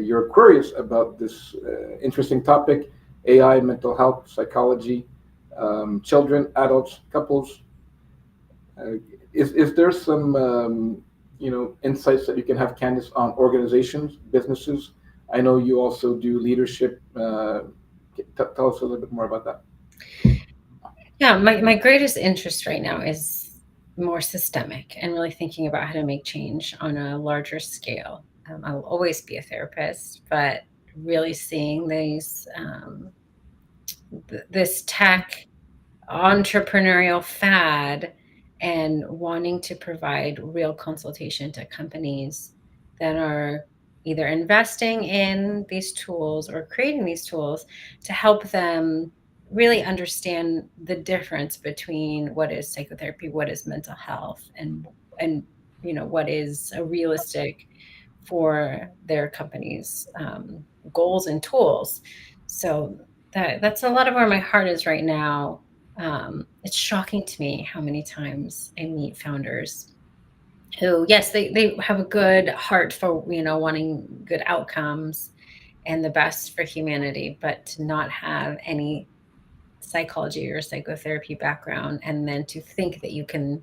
your queries about this interesting topic: AI, mental health, psychology, children, adults, couples. Is there some insights that you can have, Candice, on organizations, businesses? I know you also do leadership. Tell us a little bit more about that. Yeah, my greatest interest right now is more systemic and really thinking about how to make change on a larger scale. I will always be a therapist, but really seeing this tech entrepreneurial fad and wanting to provide real consultation to companies that are either investing in these tools or creating these tools to help them really understand the difference between what is psychotherapy, what is mental health, and what is a realistic for their company's goals and tools. So that's a lot of where my heart is right now. It's shocking to me how many times I meet founders who, yes, they have a good heart for, wanting good outcomes and the best for humanity, but to not have any psychology or psychotherapy background, and then to think that you can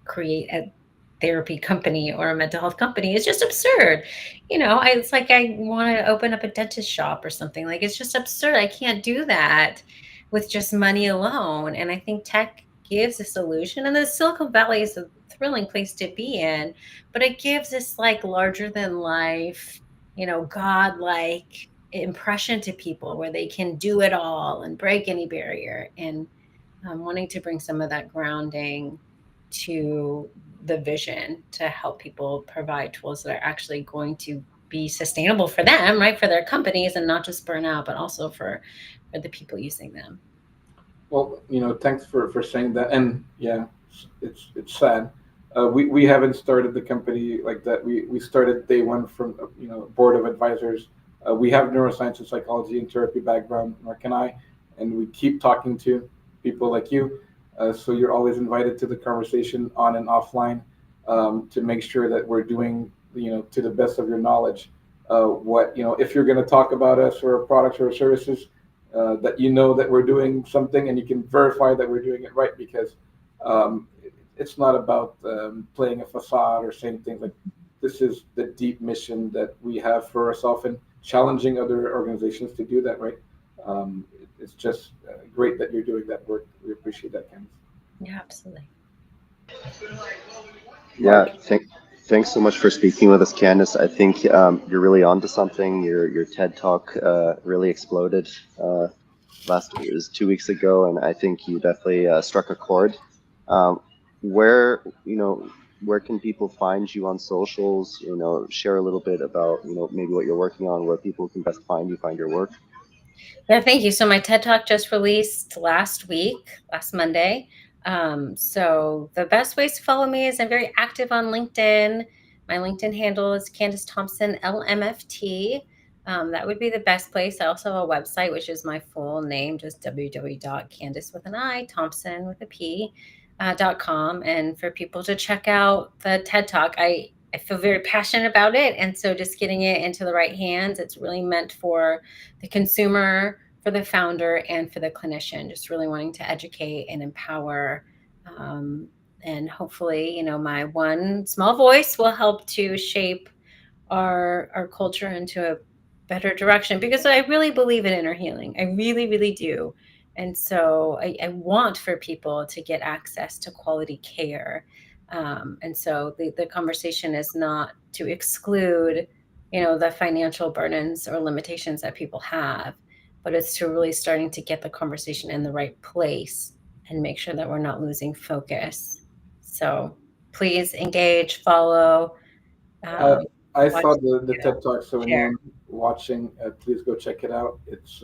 create a therapy company or a mental health company is just absurd. It's like I want to open up a dentist shop or something. Like, it's just absurd. I can't do that with just money alone. And I think tech gives a solution. And the Silicon Valley is a thrilling place to be in, but it gives this like larger than life, God-like impression to people where they can do it all and break any barrier. And wanting to bring some of that grounding to the vision to help people provide tools that are actually going to be sustainable for them, right? For their companies, and not just burn out, but also for the people using them. Well, thanks for saying that. And yeah, it's sad. We haven't started the company like that. We started day one from board of advisors. We have neuroscience and psychology and therapy background, Mark and I, and we keep talking to people like you. So you're always invited to the conversation on and offline, to make sure that we're doing to the best of your knowledge. What if you're going to talk about us or our products or our services, that that we're doing something and you can verify that we're doing it right, because it's not about playing a facade or saying things like, this is the deep mission that we have for ourselves, and challenging other organizations to do that right. It's just great that you're doing that work. We appreciate that, Candice. Yeah, absolutely. Yeah, thanks so much for speaking with us, Candice. I think you're really onto something. Your TED Talk really exploded. It was 2 weeks ago, and I think you definitely struck a chord. Where where can people find you on socials? Share a little bit about maybe what you're working on, where people can best find you, find your work. Yeah, thank you. So my TED Talk just released last Monday. So the best ways to follow me is I'm very active on LinkedIn. My LinkedIn handle is Candice Thompson, LMFT. That would be the best place. I also have a website, which is my full name, just www.candice with an I, Thompson with a P, .com. And for people to check out the TED Talk, I feel very passionate about it. And so just getting it into the right hands, it's really meant for the consumer, for the founder, and for the clinician, just really wanting to educate and empower. And hopefully, my one small voice will help to shape our culture into a better direction, because I really believe in inner healing. I really, really do. And so I want for people to get access to quality care. And so the conversation is not to exclude, the financial burdens or limitations that people have, but it's to really starting to get the conversation in the right place and make sure that we're not losing focus. So please engage, follow. I Watch saw the video, TED Talk. So share. watching, please go check it out. It's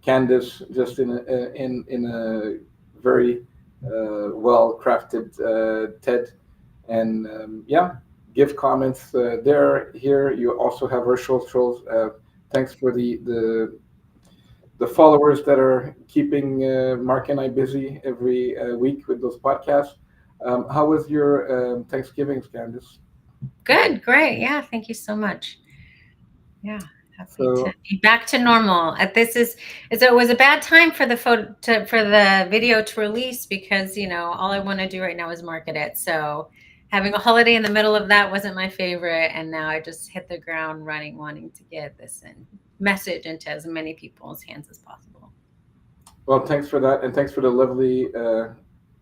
Candice, just in a very well crafted TED, and yeah, give comments there. Here you also have our socials. Thanks for the followers that are keeping Mark and I busy every week with those podcasts. How was your Thanksgiving, Candice? Good, great. Yeah, thank you so much. Yeah, happy So, to be back to normal. It was a bad time for the for the video to release because all I want to do right now is market it. So having a holiday in the middle of that wasn't my favorite, and now I just hit the ground running, wanting to get this message into as many people's hands as possible. well, thanks for that, and thanks for the lovely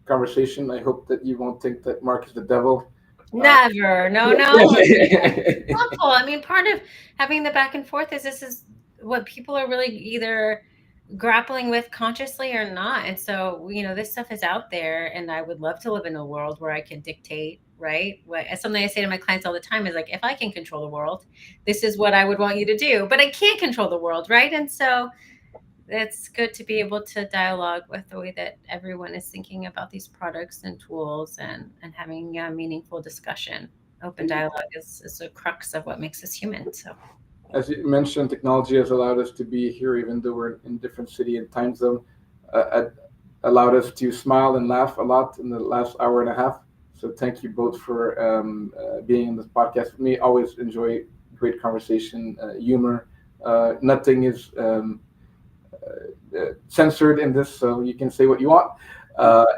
conversation. I hope that you won't think that Mark is the devil. Never. No. It's awful. I mean, part of having the back and forth is this is what people are really either grappling with consciously or not. And so, this stuff is out there, and I would love to live in a world where I can dictate, right? Something I say to my clients all the time is like, if I can control the world, this is what I would want you to do, but I can't control the world, right? And so it's good to be able to dialogue with the way that everyone is thinking about these products and tools and having a meaningful discussion. Open dialogue is a crux of what makes us human. So, as you mentioned, technology has allowed us to be here, even though we're in different city and time zone. Allowed us to smile and laugh a lot in the last hour and a half. So thank you both for being in this podcast with me. Always enjoy great conversation, humor. Nothing is censored in this, so you can say what you want.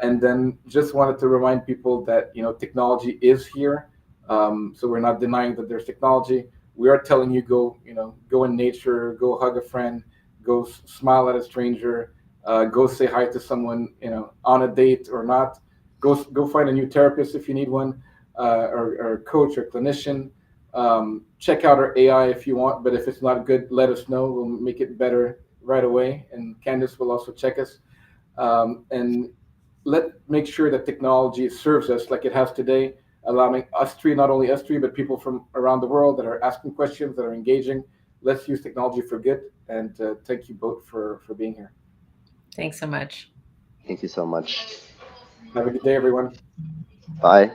And then just wanted to remind people that technology is here. So we're not denying that there's technology. We are telling you go in nature, go hug a friend, go smile at a stranger, go say hi to someone on a date or not. Go find a new therapist if you need one, or coach or clinician. Check out our AI if you want, but if it's not good, let us know. We'll make it better right away, and Candice will also check us. And make sure that technology serves us like it has today, allowing us three, not only us three, but people from around the world that are asking questions, that are engaging. Let's use technology for good. And thank you both for being here. Thanks so much. Thank you so much. Have a good day, everyone. Bye.